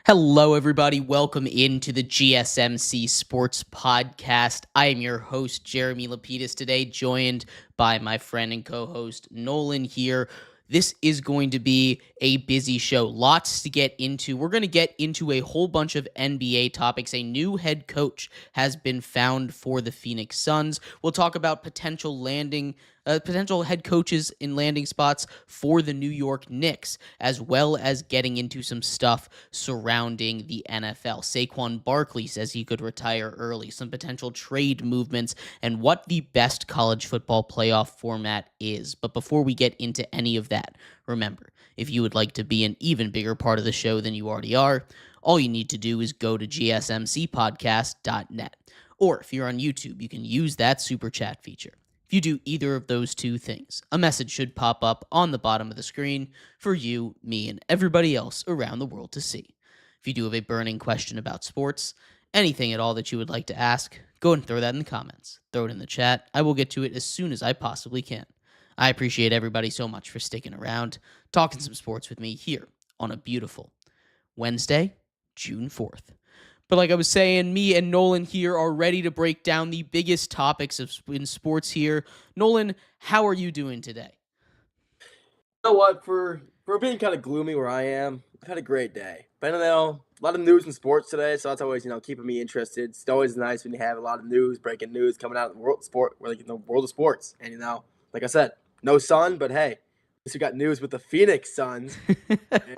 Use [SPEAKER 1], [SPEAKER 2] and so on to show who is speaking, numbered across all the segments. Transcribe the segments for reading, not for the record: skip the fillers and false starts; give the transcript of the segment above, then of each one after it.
[SPEAKER 1] Hello, everybody. Welcome into the GSMC Sports Podcast. I am your host, Jeremy Lapidus, today, joined by my friend and co-host, Nolan here. This is going to be a busy show. Lots to get into. We're going to get into a whole bunch of NBA topics. A new head coach has been found for the Phoenix Suns. We'll talk about potential head coaches in landing spots for the New York Knicks, as well as getting into some stuff surrounding the NFL. Saquon Barkley says he could retire early, some potential trade movements, and what the best college football playoff format is. But before we get into any of that, remember, if you would like to be an even bigger part of the show than you already are, all you need to do is go to gsmcpodcast.net. Or if you're on YouTube, you can use that super chat feature. If you do either of those two things, a message should pop up on the bottom of the screen for you, me, and everybody else around the world to see. If you do have a burning question about sports, anything at all that you would like to ask, go and throw that in the comments. Throw it in the chat. I will get to it as soon as I possibly can. I appreciate everybody so much for sticking around, talking some sports with me here on a beautiful Wednesday, June 4th. But like I was saying, me and Nolan here are ready to break down the biggest topics in sports here. Nolan, how are you doing today?
[SPEAKER 2] You know what? For being kind of gloomy where I am, I've had a great day. But a lot of news in sports today, so that's always keeping me interested. It's always nice when you have a lot of news, breaking news coming out in the world of sports. And like I said, no sun, but hey, at least we got news with the Phoenix Suns.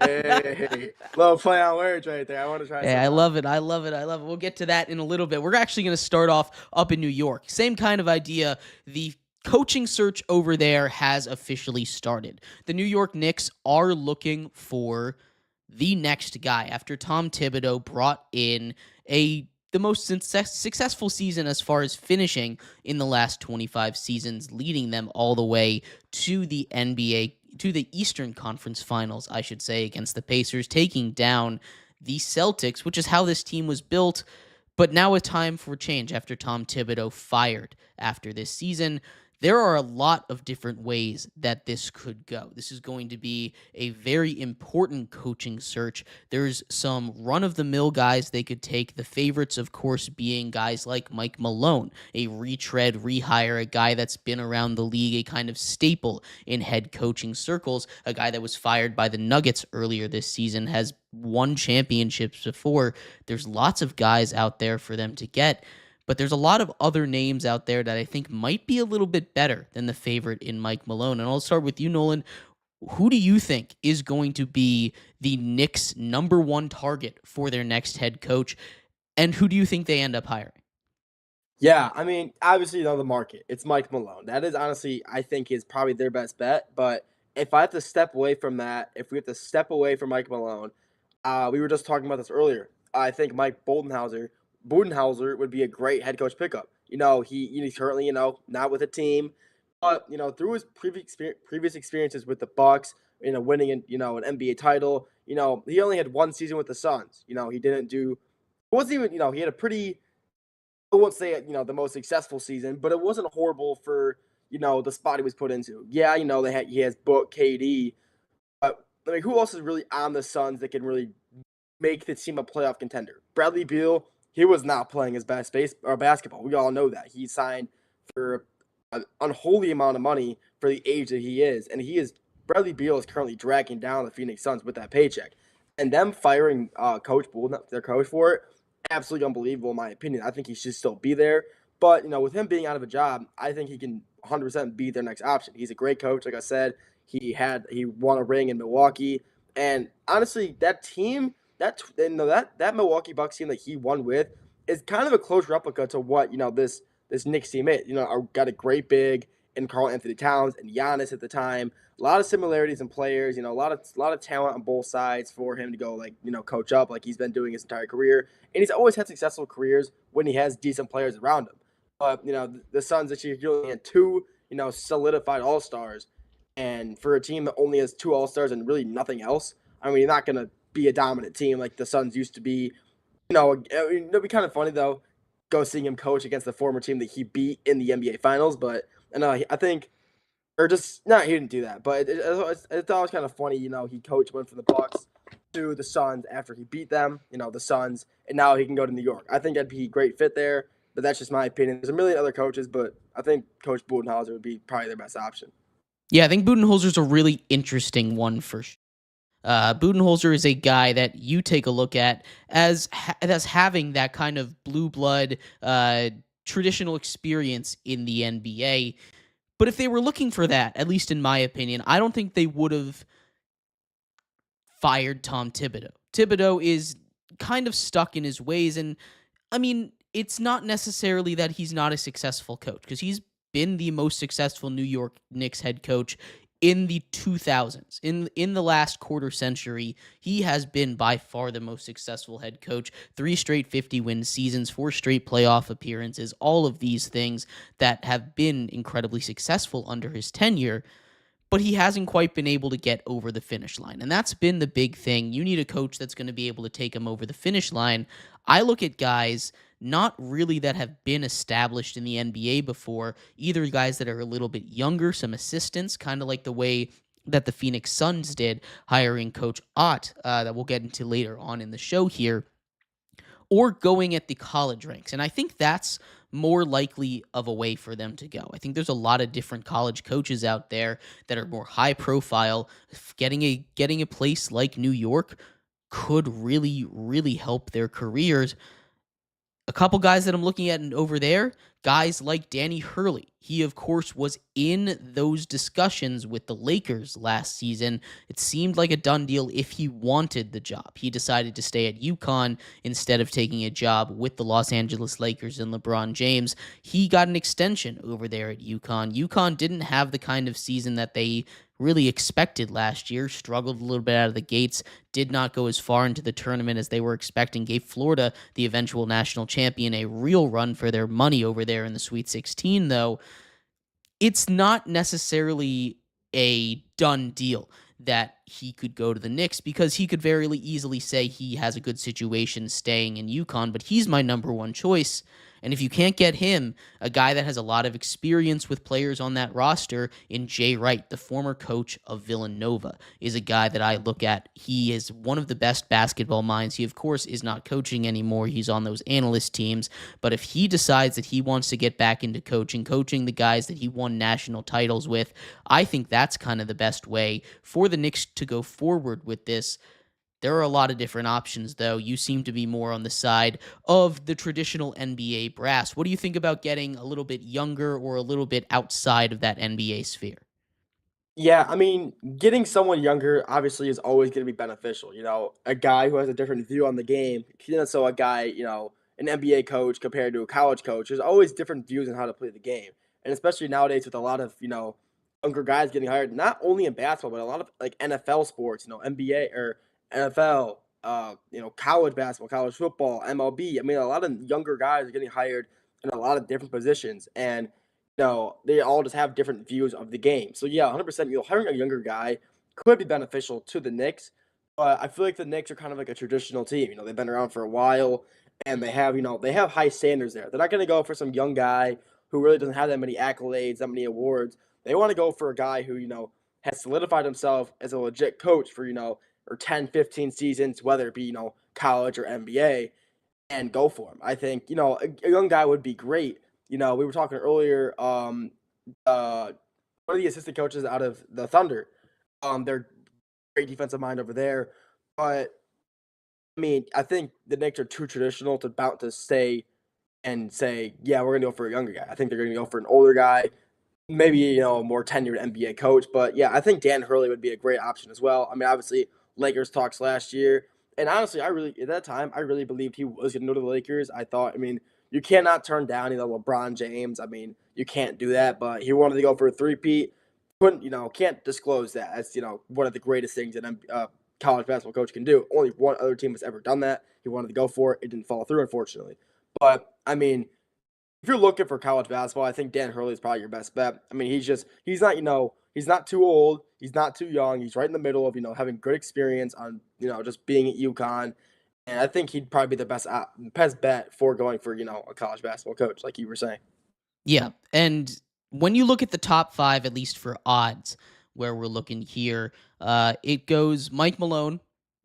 [SPEAKER 2] Hey, little play on words right there. I want to try.
[SPEAKER 1] Hey, I love it. We'll get to that in a little bit. We're actually going to start off up in New York. Same kind of idea. The coaching search over there has officially started. The New York Knicks are looking for the next guy after Tom Thibodeau brought in the most successful season as far as finishing in the last 25 seasons, leading them all the way to the Eastern Conference Finals, I should say, against the Pacers, taking down the Celtics, which is how this team was built. But now a time for change after Tom Thibodeau fired after this season. There are a lot of different ways that this could go. This is going to be a very important coaching search. There's some run-of-the-mill guys they could take, the favorites, of course, being guys like Mike Malone, a retread, rehire, a guy that's been around the league, a kind of staple in head coaching circles, a guy that was fired by the Nuggets earlier this season, has won championships before. There's lots of guys out there for them to get. But there's a lot of other names out there that I think might be a little bit better than the favorite in Mike Malone. And I'll start with you, Nolan. Who do you think is going to be the Knicks' number one target for their next head coach? And who do you think they end up hiring?
[SPEAKER 2] Yeah, obviously, the market. It's Mike Malone. That is honestly, I think, is probably their best bet. But if I have to step away from that, if we have to step away from Mike Malone, we were just talking about this earlier. I think Mike Budenholzer would be a great head coach pickup. He's currently, not with a team, but through his previous experiences with the Bucks, winning an NBA title, he only had one season with the Suns. He didn't do. It wasn't even, he had a pretty. I won't say the most successful season, but it wasn't horrible for the spot he was put into. Yeah, he has Book, KD, but who else is really on the Suns that can really make the team a playoff contender? Bradley Beal. He was not playing his best basketball. We all know that. He signed for an unholy amount of money for the age that he is. And Bradley Beal is currently dragging down the Phoenix Suns with that paycheck. And them firing Coach Bull, their coach, for it, absolutely unbelievable in my opinion. I think he should still be there. But, with him being out of a job, I think he can 100% be their next option. He's a great coach. Like I said, he won a ring in Milwaukee. And honestly, that team – that Milwaukee Bucks team that he won with is kind of a close replica to what this Knicks team is. Got a great big in Karl Anthony Towns and Giannis at the time. A lot of similarities in players. A lot of talent on both sides for him to go coach up like he's been doing his entire career. And he's always had successful careers when he has decent players around him. But the Suns this year only had two solidified All-Stars, and for a team that only has two All-Stars and really nothing else, you're not gonna be a dominant team like the Suns used to be. It'd be kind of funny though, go seeing him coach against the former team that he beat in the NBA Finals. But I think, or just no, he didn't do that. But it's always kind of funny. He went from the Bucks to the Suns after he beat them, the Suns, and now he can go to New York. I think that'd be a great fit there, but that's just my opinion. There's a million other coaches, but I think Coach Budenholzer would be probably their best option.
[SPEAKER 1] Yeah, I think Budenholzer's a really interesting one for sure. Budenholzer is a guy that you take a look at as having that kind of blue blood, traditional experience in the NBA. But if they were looking for that, at least in my opinion, I don't think they would have fired Tom Thibodeau. Thibodeau is kind of stuck in his ways, and I mean, it's not necessarily that he's not a successful coach, because he's been the most successful New York Knicks head coach in the 2000s. In the last quarter century, he has been by far the most successful head coach. 3 straight 50-win seasons, 4 straight playoff appearances, all of these things that have been incredibly successful under his tenure. But he hasn't quite been able to get over the finish line. And that's been the big thing. You need a coach that's going to be able to take him over the finish line. I look at guys not really that have been established in the NBA before, either guys that are a little bit younger, some assistants, kind of like the way that the Phoenix Suns did, hiring Coach Ott, that we'll get into later on in the show here, or going at the college ranks. And I think that's more likely of a way for them to go. I think there's a lot of different college coaches out there that are more high profile. Getting a place like New York could really, really help their careers. A couple guys that I'm looking at over there, guys like Danny Hurley. He, of course, was in those discussions with the Lakers last season. It seemed like a done deal if he wanted the job. He decided to stay at UConn instead of taking a job with the Los Angeles Lakers and LeBron James. He got an extension over there at UConn. UConn didn't have the kind of season that they really expected last year, struggled a little bit out of the gates, did not go as far into the tournament as they were expecting, gave Florida, the eventual national champion, a real run for their money over there in the Sweet 16, though. It's not necessarily a done deal that he could go to the Knicks, because he could very easily say he has a good situation staying in UConn, but he's my number one choice. And if you can't get him, a guy that has a lot of experience with players on that roster in Jay Wright, the former coach of Villanova, is a guy that I look at. He is one of the best basketball minds. He, of course, is not coaching anymore. He's on those analyst teams. But if he decides that he wants to get back into coaching the guys that he won national titles with, I think that's kind of the best way for the Knicks to go forward with this. There are a lot of different options, though. You seem to be more on the side of the traditional NBA brass. What do you think about getting a little bit younger or a little bit outside of that NBA sphere?
[SPEAKER 2] Yeah, I mean, getting someone younger obviously is always going to be beneficial. A guy who has a different view on the game. So a guy, an NBA coach compared to a college coach, there's always different views on how to play the game. And especially nowadays with a lot of, younger guys getting hired, not only in basketball, but a lot of like NFL sports, NBA or NFL, college basketball, college football, MLB. I mean, a lot of younger guys are getting hired in a lot of different positions. And they all just have different views of the game. So yeah, 100%. Hiring a younger guy could be beneficial to the Knicks, but I feel like the Knicks are kind of like a traditional team. They've been around for a while, and they have high standards there. They're not going to go for some young guy who really doesn't have that many accolades, that many awards. They want to go for a guy who has solidified himself as a legit coach for or 10, 15 seasons, whether it be college or NBA, and go for him. I think a young guy would be great. We were talking earlier. Uh, one of the assistant coaches out of the Thunder, they're great defensive mind over there. But I mean, I think the Knicks are too traditional to bout to stay and say, yeah, we're gonna go for a younger guy. I think they're gonna go for an older guy, maybe a more tenured NBA coach. But yeah, I think Dan Hurley would be a great option as well. I mean, obviously Lakers talks last year, and honestly, at that time I really believed he was going to go to the Lakers. I mean, you cannot turn down LeBron James. I mean, you can't do that. But he wanted to go for a three-peat. Couldn't can't disclose that. That's one of the greatest things that college basketball coach can do. Only one other team has ever done that. He wanted to go for it. It didn't follow through, unfortunately. But I mean, if you're looking for college basketball, I think Dan Hurley is probably your best bet. I mean, he's not too old, he's not too young. He's right in the middle of having good experience on just being at UConn, and I think he'd probably be the best bet for going for a college basketball coach, like you were saying.
[SPEAKER 1] Yeah, and when you look at the top 5, at least for odds, where we're looking here, it goes Mike Malone,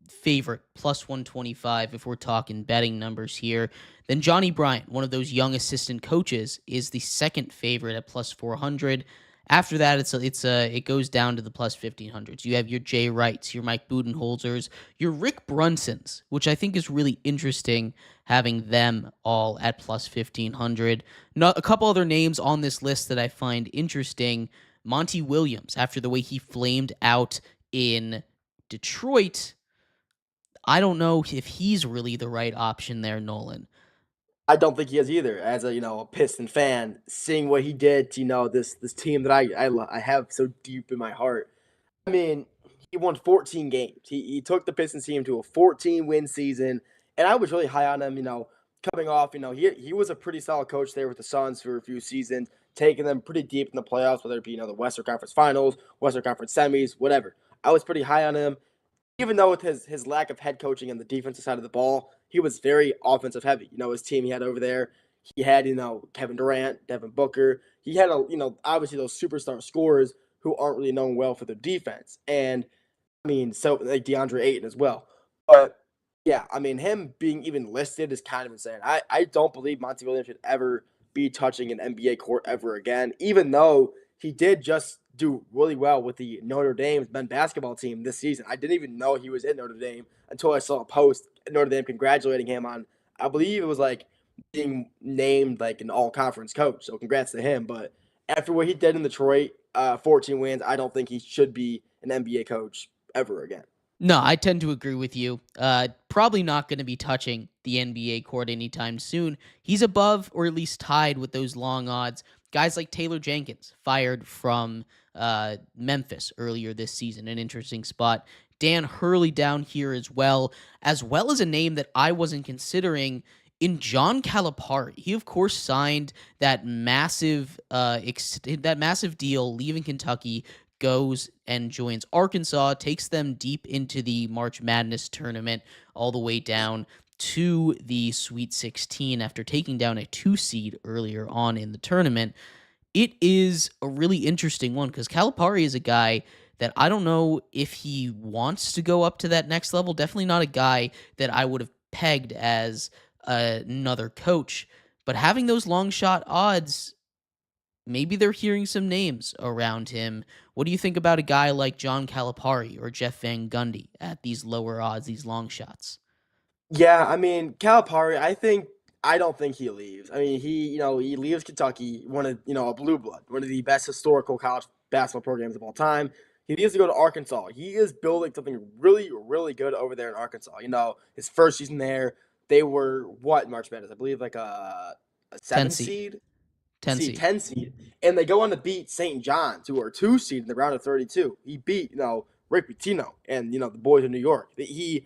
[SPEAKER 1] favorite, plus 125 if we're talking betting numbers here. Then Johnny Bryant, one of those young assistant coaches, is the second favorite at plus 400. After that, it goes down to the plus 1500s. You have your Jay Wrights, your Mike Budenholzers, your Rick Brunsons, which I think is really interesting having them all at plus 1500. A couple other names on this list that I find interesting. Monty Williams, after the way he flamed out in Detroit, I don't know if he's really the right option there, Nolan.
[SPEAKER 2] I don't think he is either. As a a Piston fan, seeing what he did to this team that I have so deep in my heart. I mean, he won 14 games. He took the Pistons team to a 14-win season, and I was really high on him. Coming off, he was a pretty solid coach there with the Suns for a few seasons, taking them pretty deep in the playoffs, whether it be the Western Conference Finals, Western Conference semis, whatever. I was pretty high on him, even though with his lack of head coaching and the defensive side of the ball, he was very offensive heavy. His team he had over there, he had, Kevin Durant, Devin Booker. He had obviously those superstar scorers who aren't really known well for their defense. And I mean, so like DeAndre Ayton as well. But yeah, I mean, him being even listed is kind of insane. I don't believe Monty Williams should ever be touching an NBA court ever again, even though he did just do really well with the Notre Dame men's basketball team this season. I didn't even know he was in Notre Dame until I saw a post at Notre Dame congratulating him on, I believe it was like being named like an all conference coach. So congrats to him. But after what he did in Detroit, 14 wins, I don't think he should be an NBA coach ever again.
[SPEAKER 1] No, I tend to agree with you. Probably not going to be touching the NBA court anytime soon. He's above or at least tied with those long odds. Guys like Taylor Jenkins, fired from Memphis earlier this season, an interesting spot. Dan Hurley down here as well as a name that I wasn't considering in John Calipari. He of course signed that massive deal, leaving Kentucky, goes and joins Arkansas, takes them deep into the March Madness tournament, all the way down to the Sweet 16 after taking down a 2 seed earlier on in the tournament. It is a really interesting one because Calipari is a guy that I don't know if he wants to go up to that next level. Definitely not a guy that I would have pegged as another coach. But having those long shot odds, maybe they're hearing some names around him. What do you think about a guy like John Calipari or Jeff Van Gundy at these lower odds, these long shots?
[SPEAKER 2] Yeah, I mean, Calipari, I don't think he leaves. I mean, he leaves Kentucky, one of, a blue blood, one of the best historical college basketball programs of all time. He needs to go to Arkansas. He is building something really, really good over there in Arkansas. His first season there, they were what March Madness? I believe like a
[SPEAKER 1] 10
[SPEAKER 2] seven
[SPEAKER 1] seed.
[SPEAKER 2] seed,
[SPEAKER 1] 10 seed.
[SPEAKER 2] 10 seed, and they go on to beat St. John's, who are 2 seed in the round of 32. He beat Rick Pitino and the boys in New York. He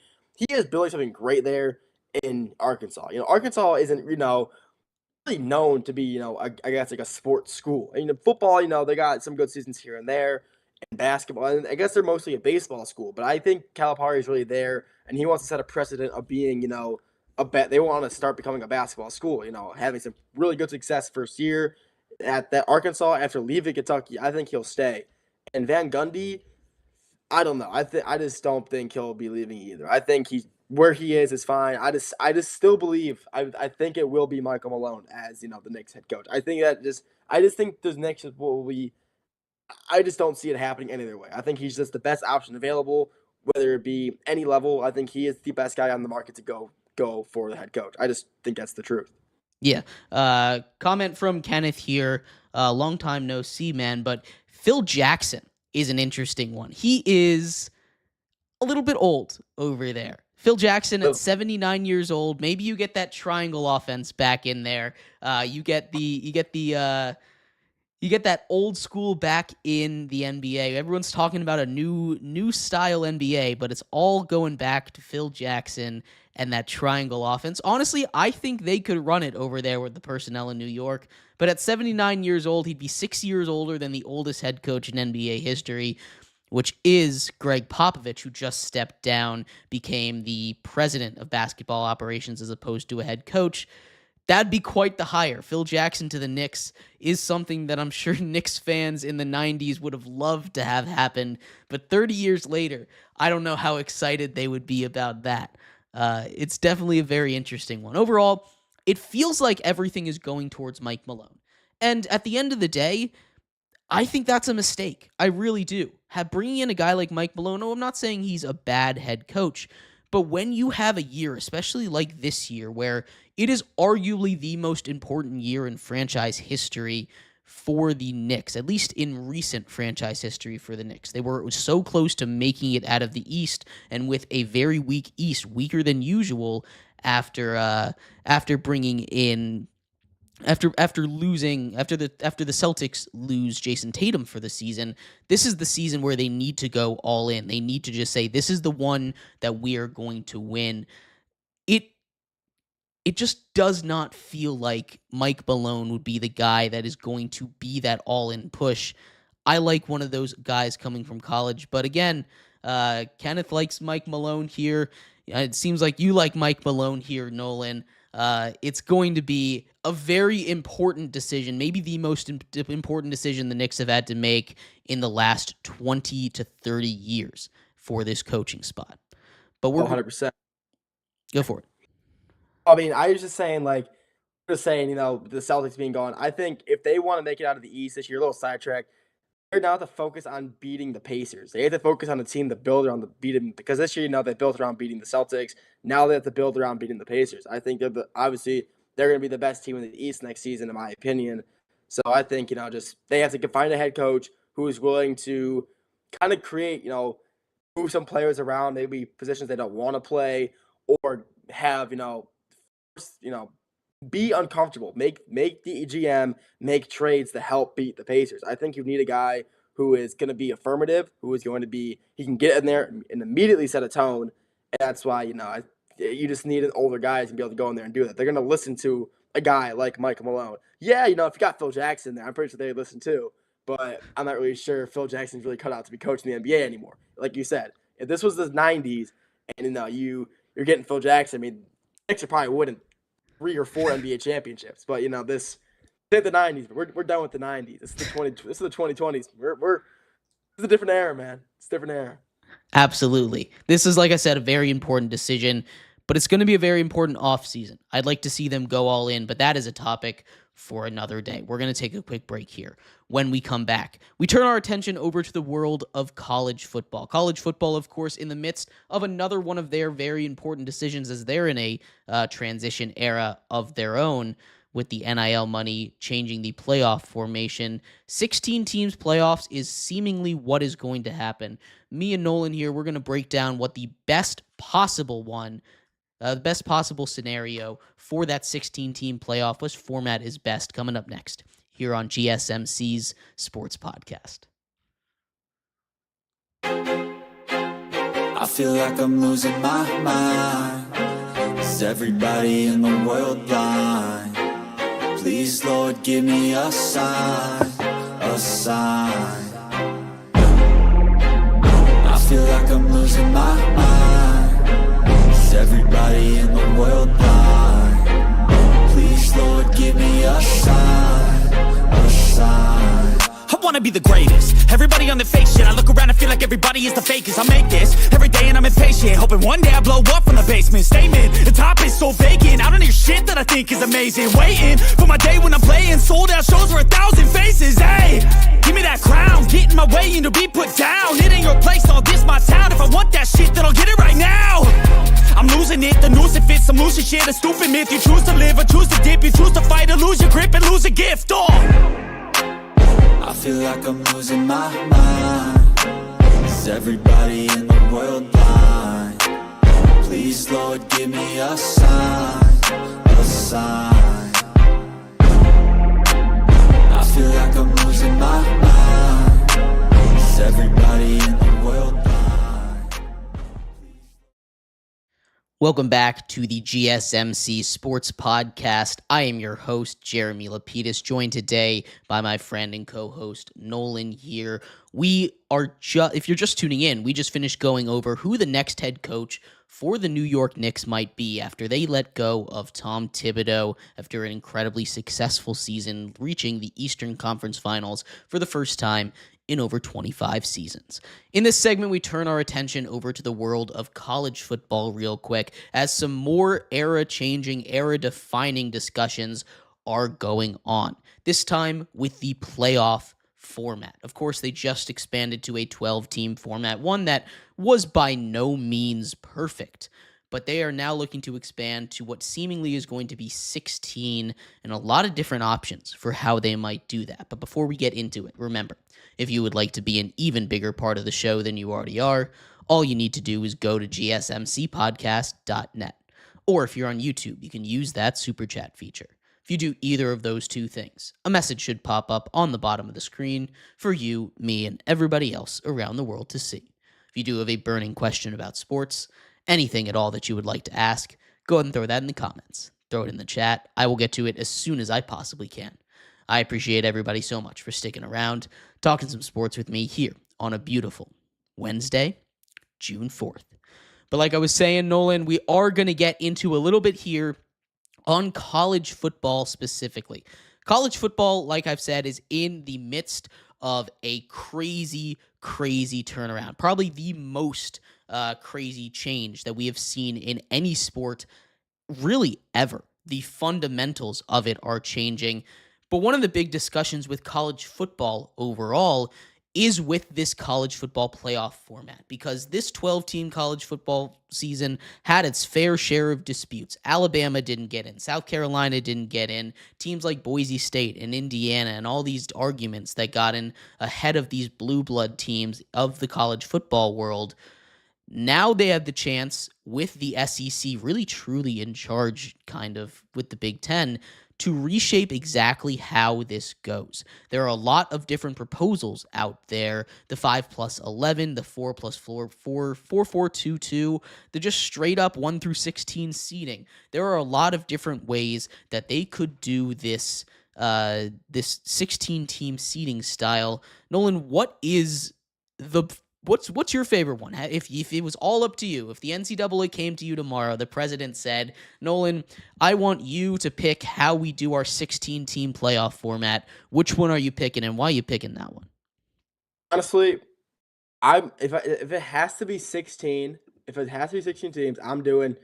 [SPEAKER 2] is building something great there in Arkansas. Arkansas isn't really known to be I guess like a sports school. And football, they got some good seasons here and there. And basketball, and I guess they're mostly a baseball school. But I think Calipari is really there, and he wants to set a precedent of being a bet. They want to start becoming a basketball school. Having some really good success first year at that Arkansas after leaving Kentucky. I think he'll stay. And Van Gundy, I don't know. I just don't think he'll be leaving either. I think he's where he is fine. I just still believe I think it will be Michael Malone as the Knicks head coach. I just think the Knicks will be. I just don't see it happening any other way. I think he's just the best option available, whether it be any level. I think he is the best guy on the market to go for the head coach. I just think that's the truth.
[SPEAKER 1] Yeah. Comment from Kenneth here. Long time no see, man. But Phil Jackson is an interesting one. He is a little bit old over there. Phil Jackson at 79 years old. Maybe you get that triangle offense back in there. You get that old school back in the NBA. Everyone's talking about a new style NBA, but it's all going back to Phil Jackson and that triangle offense. Honestly, I think they could run it over there with the personnel in New York. But at 79 years old, he'd be 6 years older than the oldest head coach in NBA history, which is Greg Popovich, who just stepped down, became the president of basketball operations as opposed to a head coach. That'd be quite the hire. Phil Jackson to the Knicks is something that I'm sure Knicks fans in the 90s would have loved to have happened. But 30 years later, I don't know how excited they would be about that. It's definitely a very interesting one. Overall, it feels like everything is going towards Mike Malone. And at the end of the day, I think that's a mistake. I really do. Bringing in a guy like Mike Malone, I'm not saying he's a bad head coach, but when you have a year, especially like this year, where it is arguably the most important year in franchise history for the Knicks, at least in recent franchise history for the Knicks. They were so close to making it out of the East, and with a very weak East, weaker than usual after bringing in after the Celtics lose Jason Tatum for the season. This is the season where they need to go all in. They need to just say, this is the one that we are going to win. It just does not feel like Mike Malone would be the guy that is going to be that all-in push. I like one of those guys coming from college, but again, Kenneth likes Mike Malone here. It seems like you like Mike Malone here, Nolan. It's going to be a very important decision, maybe the most important decision the Knicks have had to make in the last 20 to 30 years for this coaching spot. But we're
[SPEAKER 2] 100%.
[SPEAKER 1] Go for it.
[SPEAKER 2] I mean, I was just saying, the Celtics being gone. I think if they want to make it out of the East this year, a little sidetrack, they're now to focus on beating the Pacers. They have to focus on the team to build around because this year, they built around beating the Celtics. Now they have to build around beating the Pacers. I think obviously they're going to be the best team in the East next season, in my opinion. So I think, they have to find a head coach who is willing to kind of create, move some players around, maybe positions they don't want to play, or have, be uncomfortable. Make the GM make trades to help beat the Pacers. I think you need a guy who is going to be affirmative, who is going to be, he can get in there and immediately set a tone. And that's why, you just need an older guy to be able to go in there and do that. They're going to listen to a guy like Mike Malone. Yeah, if you got Phil Jackson there, I'm pretty sure they'd listen too. But I'm not really sure if Phil Jackson's really cut out to be coaching the NBA anymore. Like you said, if this was the 90s and, you're getting Phil Jackson, I mean, the Knicks are probably winning 3 or 4 NBA championships, but this is the 90s. But we're done with the 90s. This is the 2020s. It's a different era, man. It's a different era.
[SPEAKER 1] Absolutely. This is, like I said, a very important decision, but it's going to be a very important offseason. I'd like to see them go all in, but that is a topic for another day. We're going to take a quick break here. When we come back, we turn our attention over to the world of college football. College football, of course, in the midst of another one of their very important decisions as they're in a transition era of their own with the NIL money changing the playoff formation. 16 teams playoffs is seemingly what is going to happen. Me and Nolan here, we're going to break down what the best possible scenario for that 16-team playoff, which format is best, coming up next here on GSMC's Sports Podcast.
[SPEAKER 3] I feel like I'm losing my mind. Is everybody in the world blind? Please, Lord, give me a sign, a sign. I feel like I'm losing my mind. Is everybody in the world blind? Please, Lord, give me a sign, a sign.
[SPEAKER 4] I wanna be the greatest. Everybody on the fake shit. I look around and feel like everybody is the fakest. I make this every day and I'm impatient, hoping one day I blow up from the basement. Statement, the top is so vacant. I don't hear shit that I think is amazing. Waiting for my day when I'm playing sold out shows for 1,000 faces. Hey, give me that crown, get in my way and to be put down. It ain't your place, I'll diss my town. If I want that shit, then I'll get it right now. I'm losing it, the noose it fits, some losing shit, a stupid myth. You choose to live or choose to dip, you choose to fight or lose your grip and lose a gift.
[SPEAKER 3] I feel like I'm losing my mind. Is everybody in the world blind? Please, Lord, give me a sign, a sign. I feel like I'm losing my mind. Is everybody in the world blind?
[SPEAKER 1] Welcome back to the GSMC Sports Podcast. I am your host, Jeremy Lapidus, joined today by my friend and co-host, Nolan here. We are if you're just tuning in, we just finished going over who the next head coach for the New York Knicks might be after they let go of Tom Thibodeau after an incredibly successful season, reaching the Eastern Conference Finals for the first time in over 25 seasons. In this segment, we turn our attention over to the world of college football real quick, as some more era-changing, era-defining discussions are going on, this time with the playoff format. Of course, they just expanded to a 12-team format, one that was by no means perfect, but they are now looking to expand to what seemingly is going to be 16 and a lot of different options for how they might do that. But before we get into it, remember, if you would like to be an even bigger part of the show than you already are, all you need to do is go to gsmcpodcast.net. Or if you're on YouTube, you can use that super chat feature. If you do either of those two things, a message should pop up on the bottom of the screen for you, me, and everybody else around the world to see. If you do have a burning question about sports, anything at all that you would like to ask, go ahead and throw that in the comments. Throw it in the chat. I will get to it as soon as I possibly can. I appreciate everybody so much for sticking around, talking some sports with me here on a beautiful Wednesday, June 4th. But like I was saying, Nolan, we are going to get into a little bit here on college football specifically. College football, like I've said, is in the midst of a crazy turnaround. Probably the most crazy change that we have seen in any sport really ever. The fundamentals of it are changing. But one of the big discussions with college football overall is with this college football playoff format, because this 12-team college football season had its fair share of disputes. Alabama didn't get in. South Carolina didn't get in. Teams like Boise State and Indiana and all these arguments that got in ahead of these blue blood teams of the college football world. Now they have the chance, with the SEC really truly in charge kind of with the Big Ten, to reshape exactly how this goes. There are a lot of different proposals out there. The 5+11, the 4+4, 4-4-2-2, the just straight up 1 through 16 seeding. There are a lot of different ways that they could do this 16-team seeding style. Nolan, what's your favorite one? If it was all up to you, if the NCAA came to you tomorrow, the president said, Nolan, I want you to pick how we do our 16-team playoff format. Which one are you picking, and why are you picking that one?
[SPEAKER 2] Honestly, if it has to be 16, if it has to be 16 teams, I'm doing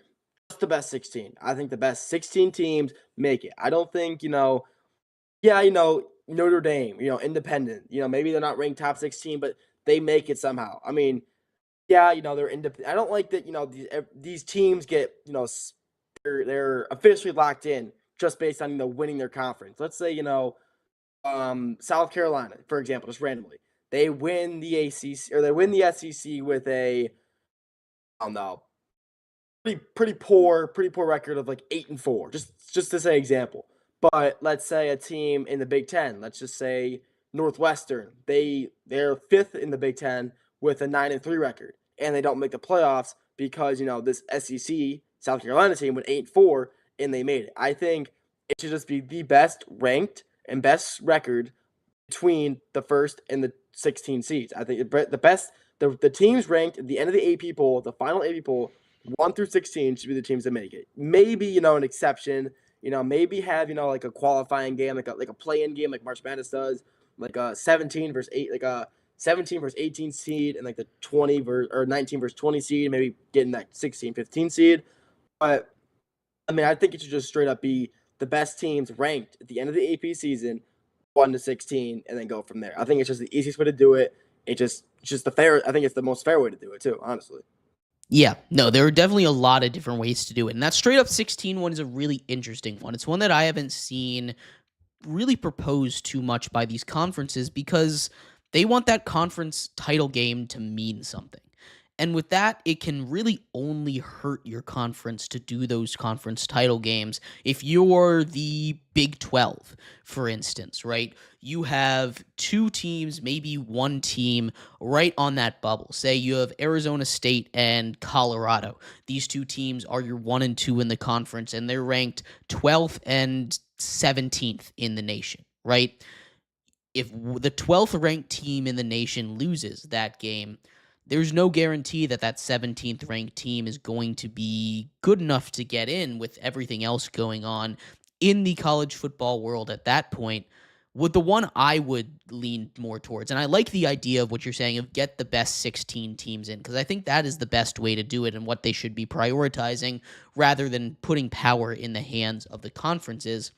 [SPEAKER 2] just the best 16. I think the best 16 teams make it. I don't think, Notre Dame, independent, maybe they're not ranked top 16, but they make it somehow. I mean, they're independent. I don't like that, these teams get, they're officially locked in just based on, winning their conference. Let's say, South Carolina, for example, just randomly. They win the ACC, or they win the SEC with a, I don't know, pretty poor record of like 8-4, just to say example. But let's say a team in the Big Ten, let's just say Northwestern, they're 5th in the Big Ten with a 9-3 record, and they don't make the playoffs because this SEC South Carolina team went 8-4 and they made it. I think it should just be the best ranked and best record between the first and the 16 seeds. I think the teams ranked at the end of the AP poll, the final AP poll, 1 through 16 should be the teams that make it. Maybe an exception. Maybe have like a qualifying game, like a play-in game, like March Madness does. Like a 17 versus 18 seed, and like the 19 versus 20 seed, maybe getting that 16, 15 seed. But I mean, I think it should just straight up be the best teams ranked at the end of the AP season, 1 to 16, and then go from there. I think it's just the easiest way to do it. It's just the fair. I think it's the most fair way to do it too, honestly.
[SPEAKER 1] Yeah, no, there are definitely a lot of different ways to do it. And that straight up 16 one is a really interesting one. It's one that I haven't seen really proposed too much by these conferences, because they want that conference title game to mean something. And with that, it can really only hurt your conference to do those conference title games. If you're the Big 12, for instance, right? You have two teams, maybe one team right on that bubble. Say you have Arizona State and Colorado. These two teams are your 1 and 2 in the conference, and they're ranked 12th and 17th in the nation, right? If the 12th ranked team in the nation loses that game, there's no guarantee that that 17th ranked team is going to be good enough to get in with everything else going on in the college football world at that point. With the one I would lean more towards, and I like the idea of what you're saying of get the best 16 teams in, because I think that is the best way to do it and what they should be prioritizing rather than putting power in the hands of the conferences.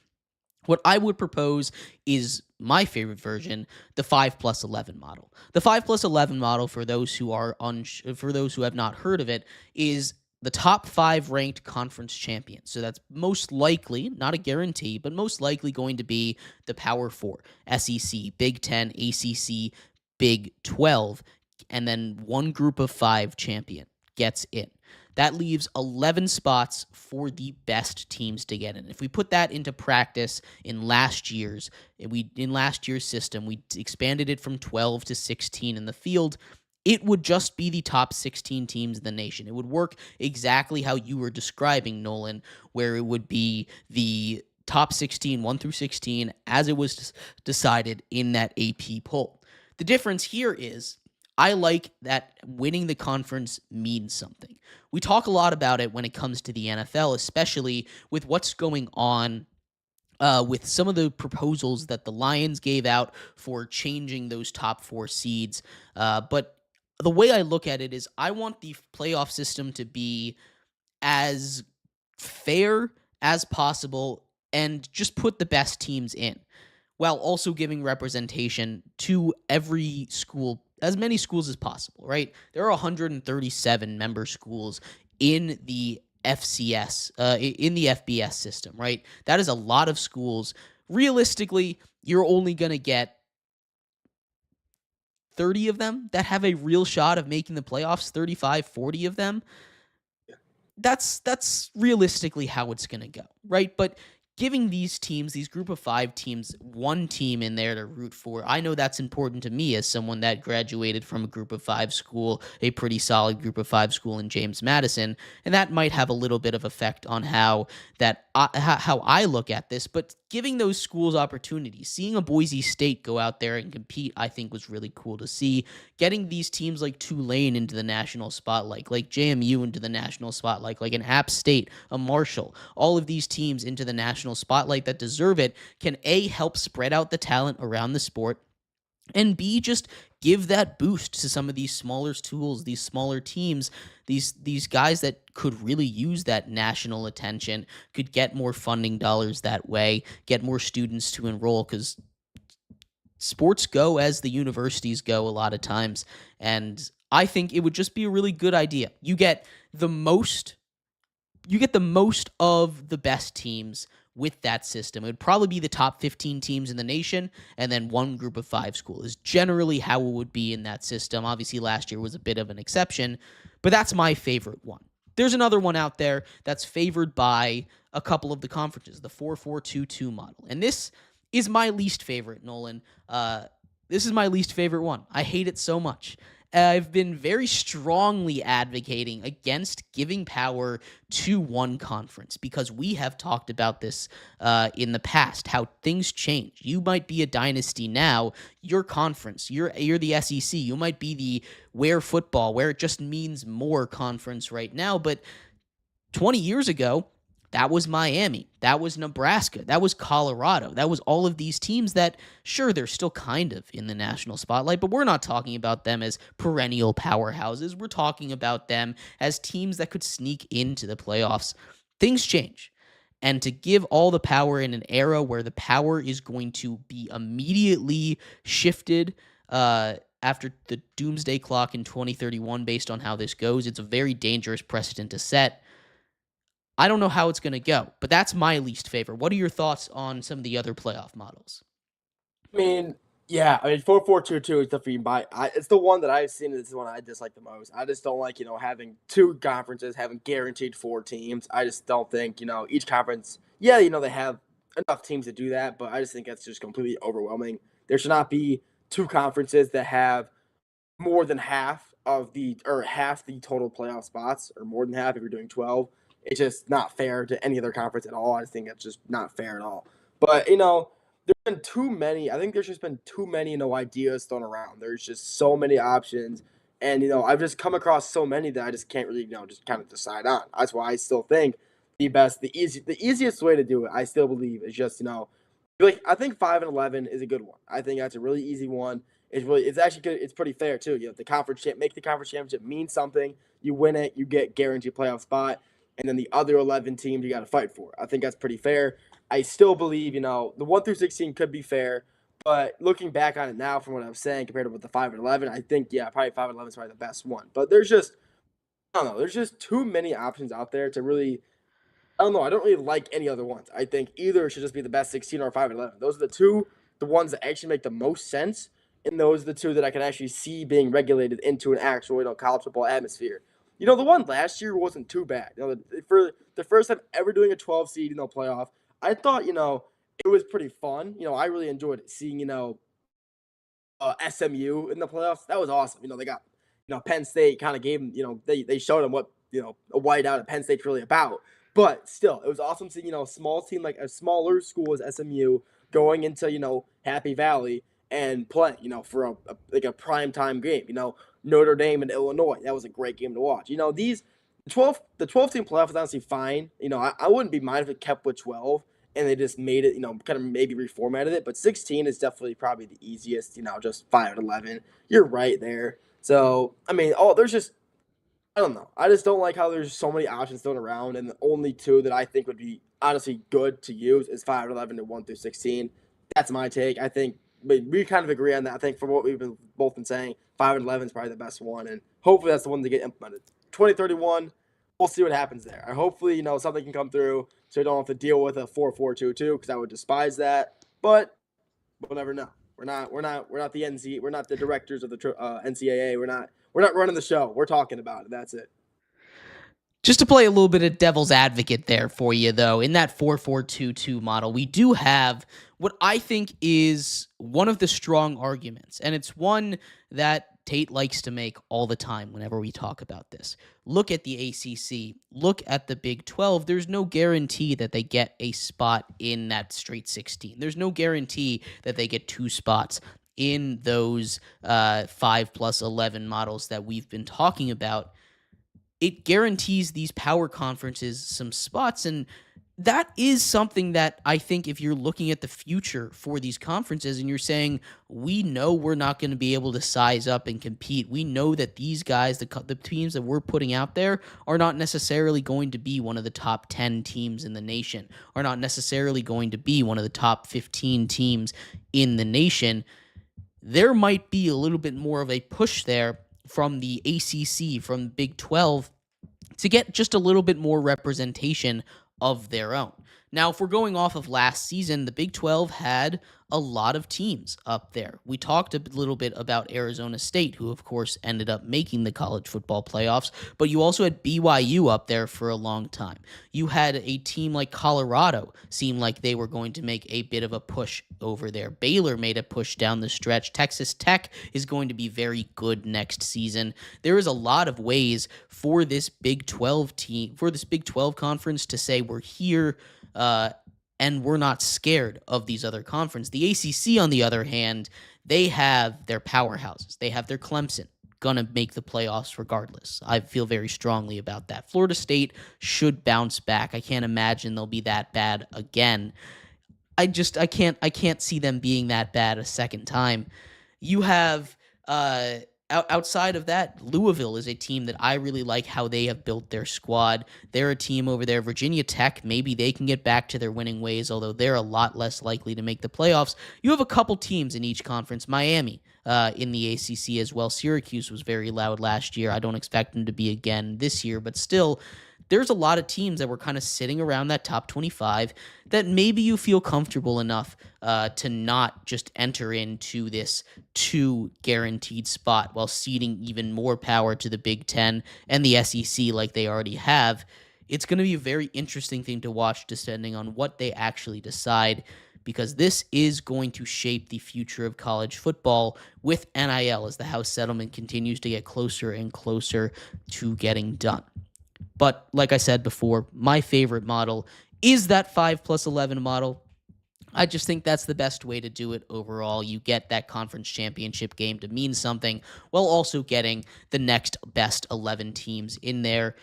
[SPEAKER 1] What I would propose is my favorite version, the 5+11 model. The 5+11 model, for those who are for those who have not heard of it, is the top 5 ranked conference champions. So that's most likely, not a guarantee, but most likely going to be the Power 4, SEC, Big 10, ACC, Big 12, and then one group of 5 champion gets in. That leaves 11 spots for the best teams to get in. If we put that into practice in last year's system, we expanded it from 12 to 16 in the field. It would just be the top 16 teams in the nation. It would work exactly how you were describing, Nolan, where it would be the top 16, 1 through 16, as it was decided in that AP poll. The difference here is I like that winning the conference means something. We talk a lot about it when it comes to the NFL, especially with what's going on with some of the proposals that the Lions gave out for changing those top 4 seeds. But the way I look at it is I want the playoff system to be as fair as possible and just put the best teams in, while also giving representation to every school, as many schools as possible, right? There are 137 member schools in the FCS, in the FBS system, right? That is a lot of schools. Realistically, you're only going to get 30 of them that have a real shot of making the playoffs, 35, 40 of them. That's realistically how it's going to go, right? But giving these teams, these group of 5 teams, one team in there to root for, I know that's important to me as someone that graduated from a group of 5 school, a pretty solid group of 5 school in James Madison, and that might have a little bit of effect on how I look at this. But giving those schools opportunities, seeing a Boise State go out there and compete, I think was really cool to see. Getting these teams like Tulane into the national spotlight, like JMU into the national spotlight, like an App State, a Marshall, all of these teams into the national spotlight that deserve it can A, help spread out the talent around the sport, and B, just give that boost to some of these smaller schools, these smaller teams, these guys that could really use that national attention, could get more funding dollars that way, get more students to enroll, because sports go as the universities go a lot of times, and I think it would just be a really good idea. You get the most of the best teams with that system. It would probably be the top 15 teams in the nation, and then one group of 5 schools is generally how it would be in that system. Obviously, last year was a bit of an exception, but that's my favorite one. There's another one out there that's favored by a couple of the conferences, the 4-4-2-2 model. And this is my least favorite, Nolan. This is my least favorite one. I hate it so much. I've been very strongly advocating against giving power to one conference because we have talked about this in the past, how things change. You might be a dynasty now. Your conference, you're the SEC. You might be the where football, where it just means more conference right now. But 20 years ago, that was Miami. That was Nebraska. That was Colorado. That was all of these teams that, sure, they're still kind of in the national spotlight, but we're not talking about them as perennial powerhouses. We're talking about them as teams that could sneak into the playoffs. Things change. And to give all the power in an era where the power is going to be immediately shifted after the doomsday clock in 2031, based on how this goes, it's a very dangerous precedent to set. I don't know how it's going to go, but that's my least favorite. What are your thoughts on some of the other playoff models?
[SPEAKER 2] I mean, Yeah, I mean 4-4-2-2 is definitely it's the one that I've seen. It's the one I dislike the most. I just don't like having two conferences, having guaranteed four teams. I just don't think each conference. Yeah, they have enough teams to do that, but I just think that's just completely overwhelming. There should not be two conferences that have more than half the total playoff spots, or more than half if you're doing 12. It's just not fair to any other conference at all. I just think that's just not fair at all. But there's been too many. I think there's just been too many ideas thrown around. There's just so many options, and I've just come across so many that I just can't really just kind of decide on. That's why I still think the easiest way to do it, I still believe, is just like I think 5-11 is a good one. I think that's a really easy one. It's actually good. It's pretty fair too. Make the conference championship mean something. You win it, you get guaranteed playoff spot, and then the other 11 teams you got to fight for. I think that's pretty fair. I still believe the 1-16 could be fair, but looking back on it now, from what I'm saying compared to with the 5-11, I think probably 5-11 is probably the best one. But there's just I don't know. There's just too many options out there to really. I don't know. I don't really like any other ones. I think either should just be the best 16 or 5-11. Those are the ones that actually make the most sense, and those are the two that I can actually see being regulated into an actual college football atmosphere. The one last year wasn't too bad. For the first time ever doing a 12 seed playoff, I thought it was pretty fun. I really enjoyed seeing SMU in the playoffs. That was awesome. They got Penn State kind of gave them they showed them what a whiteout at Penn State's really about. But still, it was awesome seeing a small team like a smaller school as SMU going into Happy Valley and playing for a prime time game. Notre Dame and Illinois, that was a great game to watch. These 12 team playoff is honestly fine. I wouldn't be mind if it kept with 12 and they just made it kind of maybe reformatted it. But 16 is definitely probably the easiest. Just 5-11. You're right there. So I mean, there's just I don't know. I just don't like how there's so many options thrown around, and the only two that I think would be honestly good to use is 5-11 and 1-16. That's my take. I think we kind of agree on that. I think from what we've both been saying, 5-11 is probably the best one, and hopefully that's the one to get implemented. 2031, we'll see what happens there. Hopefully, something can come through so we don't have to deal with a 4-4-2-2 because I would despise that. But we'll never know. We're not the NC. We're not the directors of the NCAA. We're not running the show. We're talking about it. That's it.
[SPEAKER 1] Just to play a little bit of devil's advocate there for you, though, in that 4-4-2-2 model, we do have what I think is one of the strong arguments, and it's one that Tate likes to make all the time whenever we talk about this. Look at the ACC. Look at the Big 12. There's no guarantee that they get a spot in that straight 16. There's no guarantee that they get two spots in those 5+11 models that we've been talking about. It guarantees these power conferences some spots, and that is something that I think if you're looking at the future for these conferences and you're saying, we know we're not going to be able to size up and compete. We know that these guys, the teams that we're putting out there, are not necessarily going to be one of the top 10 teams in the nation, are not necessarily going to be one of the top 15 teams in the nation. There might be a little bit more of a push there from the ACC, from Big 12, to get just a little bit more representation of their own. Now, if we're going off of last season, the Big 12 had a lot of teams up there. We talked a little bit about Arizona State, who, of course, ended up making the college football playoffs, but you also had BYU up there for a long time. You had a team like Colorado seem like they were going to make a bit of a push over there. Baylor made a push down the stretch. Texas Tech is going to be very good next season. There is a lot of ways for this Big 12 team, for this Big 12 conference to say we're here, and we're not scared of these other conferences. The ACC, on the other hand, they have their powerhouses. They have their Clemson, going to make the playoffs regardless. I feel very strongly about that. Florida State should bounce back. I can't imagine they'll be that bad again. I can't see them being that bad a second time. You have outside of that, Louisville is a team that I really like how they have built their squad. They're a team over there. Virginia Tech, maybe they can get back to their winning ways, although they're a lot less likely to make the playoffs. You have a couple teams in each conference. Miami in the ACC as well. Syracuse was very loud last year. I don't expect them to be again this year, but still, there's a lot of teams that were kind of sitting around that top 25 that maybe you feel comfortable enough to not just enter into this 2 guaranteed spot while ceding even more power to the Big Ten and the SEC like they already have. It's going to be a very interesting thing to watch depending on what they actually decide, because this is going to shape the future of college football with NIL as the House settlement continues to get closer and closer to getting done. But like I said before, my favorite model is that 5+11 model. I just think that's the best way to do it overall. You get that conference championship game to mean something while also getting the next best 11 teams in there,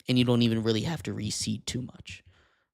[SPEAKER 1] and you don't even really have to reseed too much.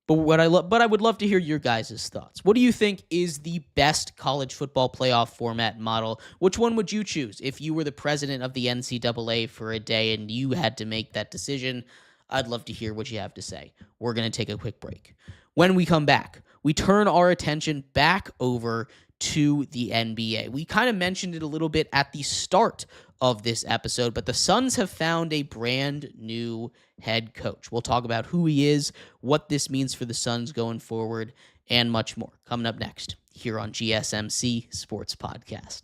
[SPEAKER 1] But I would love to hear your guys' thoughts. What do you think is the best college football playoff format model? Which one would you choose if you were the president of the NCAA for a day and you had to make that decision? I'd love to hear what you have to say. We're going to take a quick break. When we come back, we turn our attention back over to the NBA. We kind of mentioned it a little bit at the start of this episode, but the Suns have found a brand new head coach. We'll talk about who he is, what this means for the Suns going forward, and much more coming up next here on GSMC Sports Podcast.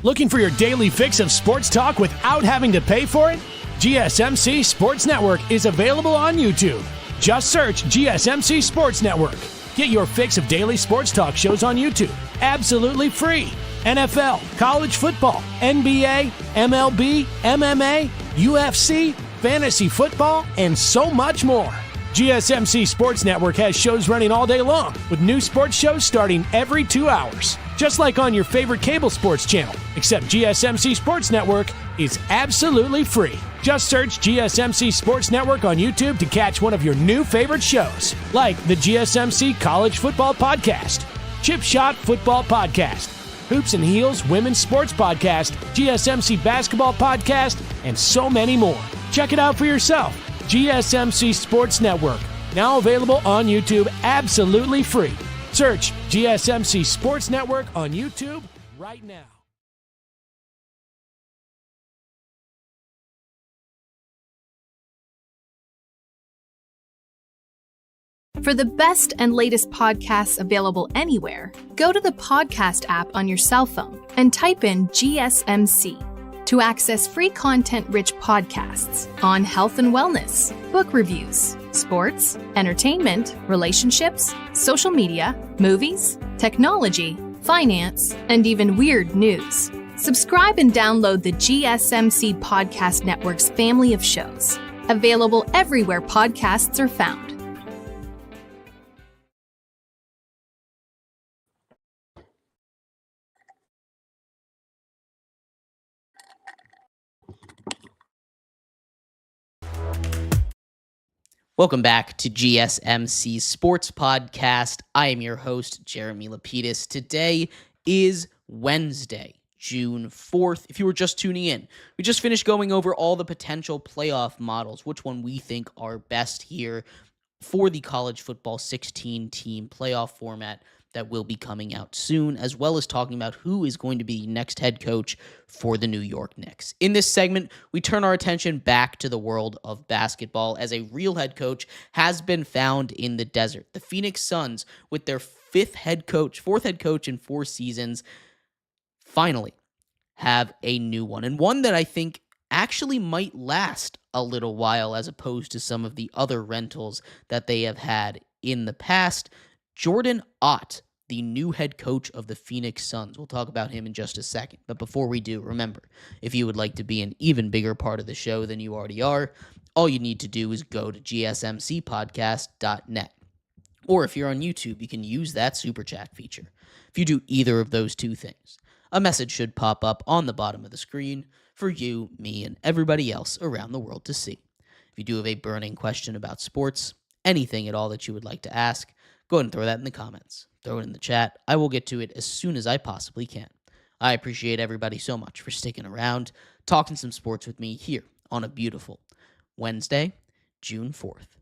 [SPEAKER 5] Looking for your daily fix of sports talk without having to pay for it? GSMC Sports Network is available on YouTube. Just search GSMC Sports Network. Get your fix of daily sports talk shows on YouTube, absolutely free. NFL, college football, NBA, MLB, MMA, UFC, fantasy football, and so much more. GSMC Sports Network has shows running all day long, with new sports shows starting every 2 hours. Just like on your favorite cable sports channel, except GSMC Sports Network is absolutely free. Just search GSMC Sports Network on YouTube to catch one of your new favorite shows, like the GSMC College Football Podcast, Chip Shot Football Podcast, Hoops and Heels Women's Sports Podcast, GSMC Basketball Podcast, and so many more. Check it out for yourself. GSMC Sports Network, now available on YouTube absolutely free. Search GSMC Sports Network on YouTube right now.
[SPEAKER 6] For the best and latest podcasts available anywhere, go to the podcast app on your cell phone and type in GSMC to access free content-rich podcasts on health and wellness, book reviews, sports, entertainment, relationships, social media, movies, technology, finance, and even weird news. Subscribe and download the GSMC Podcast Network's family of shows, available everywhere podcasts are found.
[SPEAKER 1] Welcome back to GSMC Sports Podcast. I am your host, Jeremy Lapidus. Today is Wednesday, June 4th. If you were just tuning in, we just finished going over all the potential playoff models, which one we think are best here for the college football 16-team playoff format that will be coming out soon, as well as talking about who is going to be next head coach for the New York Knicks. In this segment, we turn our attention back to the world of basketball as a real head coach has been found in the desert. The Phoenix Suns, with their fourth head coach in 4 seasons, finally have a new one, and one that I think actually might last a little while as opposed to some of the other rentals that they have had in the past. Jordan Ott, the new head coach of the Phoenix Suns. We'll talk about him in just a second. But before we do, remember, if you would like to be an even bigger part of the show than you already are, all you need to do is go to gsmcpodcast.net. Or if you're on YouTube, you can use that super chat feature. If you do either of those two things, a message should pop up on the bottom of the screen for you, me, and everybody else around the world to see. If you do have a burning question about sports, anything at all that you would like to ask, go ahead and throw that in the comments. Throw it in the chat. I will get to it as soon as I possibly can. I appreciate everybody so much for sticking around, talking some sports with me here on a beautiful Wednesday, June 4th.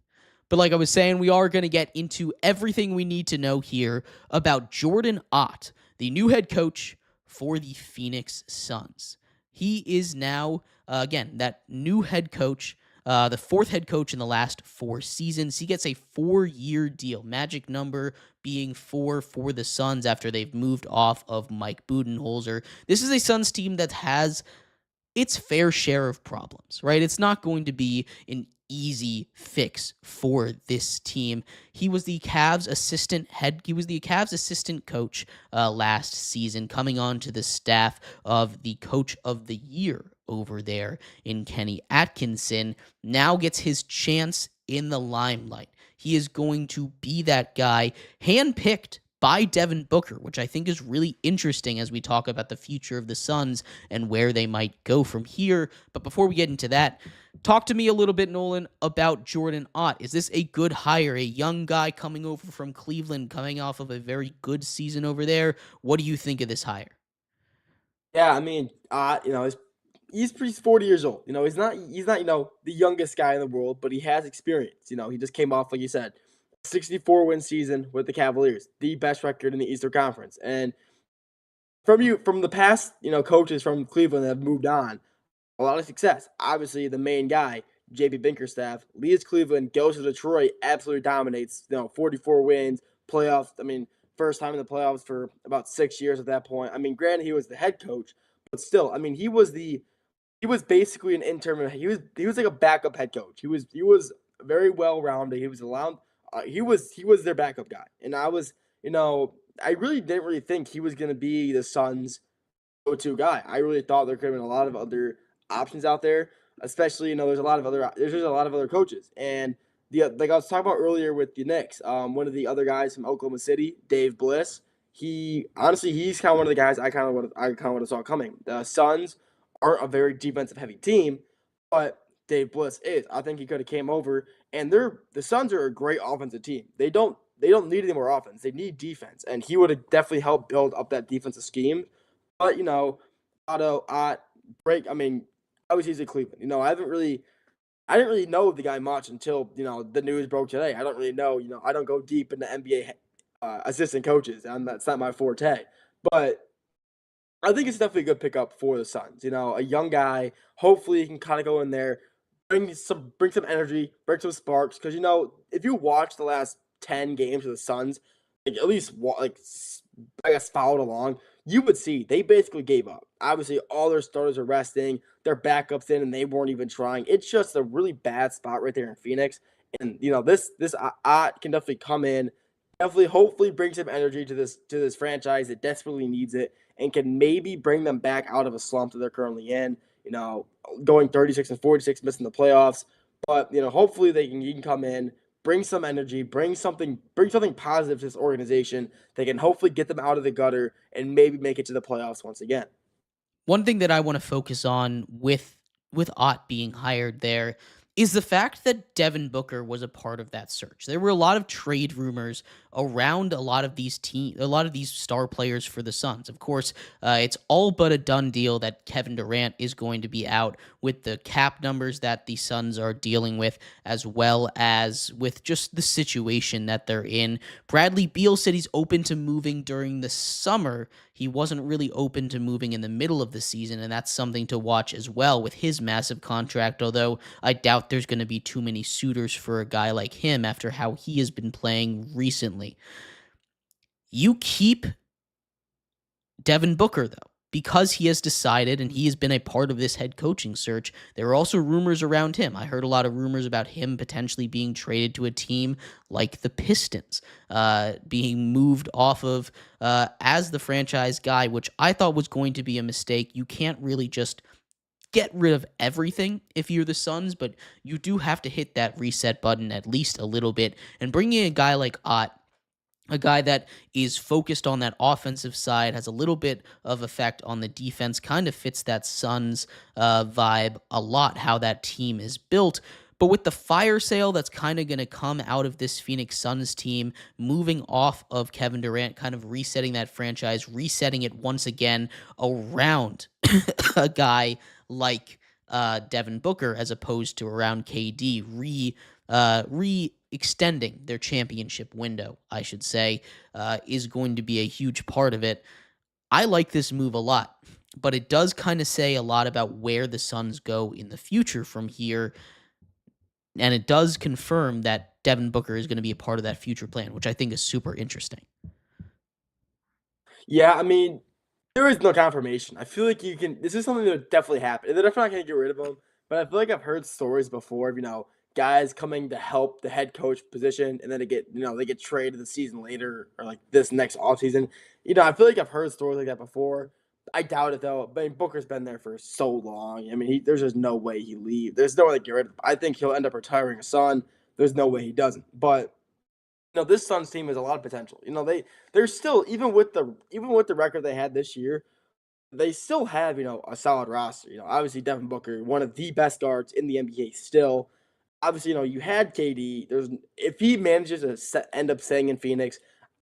[SPEAKER 1] But like I was saying, we are going to get into everything we need to know here about Jordan Ott, the new head coach for the Phoenix Suns. He is now, again, that new head coach the fourth head coach in the last 4 seasons. He gets a 4-year deal, magic number being 4 for the Suns after they've moved off of Mike Budenholzer. This is a Suns team that has its fair share of problems, right? It's not going to be an easy fix for this team. He was the Cavs assistant coach last season, coming on to the staff of the coach of the year over there in Kenny Atkinson. Now gets his chance in the limelight. He is going to be that guy handpicked by Devin Booker, which I think is really interesting as we talk about the future of the Suns and where they might go from here. But before we get into that, talk to me a little bit, Nolan, about Jordan Ott. Is this a good hire? A young guy coming over from Cleveland, coming off of a very good season over there. What do you think of this hire?
[SPEAKER 2] Yeah, I mean, he's 40 years old. He's not the youngest guy in the world, but he has experience. He just came off, like you said, 64-win season with the Cavaliers, the best record in the Eastern Conference. And from the past, coaches from Cleveland that have moved on, a lot of success. Obviously, the main guy, JB Bickerstaff, leaves Cleveland, goes to Detroit, absolutely dominates. 44 wins, playoffs. I mean, first time in the playoffs for about 6 years at that point. I mean, granted, he was the head coach, but still, I mean, he was basically an interim. He was like a backup head coach. He was very well rounded. He was allowed. He was their backup guy, and I really didn't think he was going to be the Suns' go-to guy. I really thought there could have been a lot of other options out there, especially there's just a lot of other coaches, and like I was talking about earlier with the Knicks, one of the other guys from Oklahoma City, Dave Bliss. He's kind of one of the guys I kind of would have saw coming. The Suns aren't a very defensive heavy team, but Dave Bliss is. I think he could have came over, and the Suns are a great offensive team. They don't need any more offense. They need defense, and he would have definitely helped build up that defensive scheme. But obviously he's in Cleveland. I didn't really know the guy much until the news broke today. I don't really know. I don't go deep into NBA assistant coaches, and that's not my forte. But I think it's definitely a good pickup for the Suns. A young guy. Hopefully, he can kind of go in there, bring some energy, bring some sparks. Because if you watch the last 10 games of the Suns, at least I guess followed along, you would see they basically gave up. Obviously, all their starters are resting, their backups in, and they weren't even trying. It's just a really bad spot right there in Phoenix. And this Ott can definitely come in, hopefully bring some energy to this franchise that desperately needs it, and can maybe bring them back out of a slump that they're currently in. Going 36-46, missing the playoffs. But hopefully he can come in, bring some energy, bring something positive to this organization. They can hopefully get them out of the gutter and maybe make it to the playoffs once again.
[SPEAKER 1] One thing that I want to focus on with Ott being hired there is the fact that Devin Booker was a part of that search. There were a lot of trade rumors around a lot of these star players for the Suns. Of course, it's all but a done deal that Kevin Durant is going to be out with the cap numbers that the Suns are dealing with, as well as with just the situation that they're in. Bradley Beal said he's open to moving during the summer. He wasn't really open to moving in the middle of the season, and that's something to watch as well with his massive contract, although I doubt there's going to be too many suitors for a guy like him after how he has been playing recently. You keep Devin Booker, though, because he has decided and he has been a part of this head coaching search. There are also rumors around him. I heard a lot of rumors about him potentially being traded to a team like the Pistons, being moved off of as the franchise guy, which I thought was going to be a mistake. You can't really just get rid of everything if you're the Suns, but you do have to hit that reset button at least a little bit. And bringing a guy like Ott, a guy that is focused on that offensive side, has a little bit of effect on the defense, kind of fits that Suns vibe a lot, how that team is built. But with the fire sale that's kind of going to come out of this Phoenix Suns team, moving off of Kevin Durant, kind of resetting that franchise, resetting it once again around a guy like Devin Booker, as opposed to around KD, extending their championship window, I should say, is going to be a huge part of it. I like this move a lot, but it does kind of say a lot about where the Suns go in the future from here. And it does confirm that Devin Booker is going to be a part of that future plan, which I think is super interesting.
[SPEAKER 2] Yeah, I mean, there is no confirmation. I feel like this is something that would definitely happen. They're definitely not going to get rid of him, but I feel like I've heard stories before of, guys coming to help the head coach position, and then they get traded the season later or like this next offseason. I feel like I've heard stories like that before. I doubt it though. But Booker's been there for so long. I mean, there's just no way he leaves. There's no way to get rid of him. I think he'll end up retiring a Sun. There's no way he doesn't. But this Suns team has a lot of potential. They're still even with the record they had this year, they still have a solid roster. Obviously Devin Booker, one of the best guards in the NBA still. Obviously, you had KD. If he manages to end up staying in Phoenix,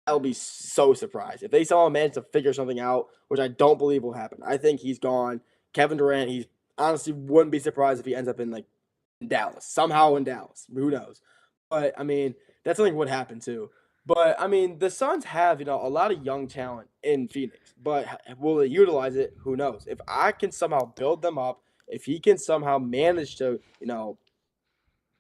[SPEAKER 2] I'll be so surprised if they somehow manage to figure something out, which I don't believe will happen. I think he's gone. Kevin Durant, he honestly wouldn't be surprised if he ends up in Dallas somehow in Dallas. Who knows? But I mean, that's something would happen too. But I mean, the Suns have a lot of young talent in Phoenix, but will they utilize it? Who knows? If I can somehow build them up, if he can somehow manage to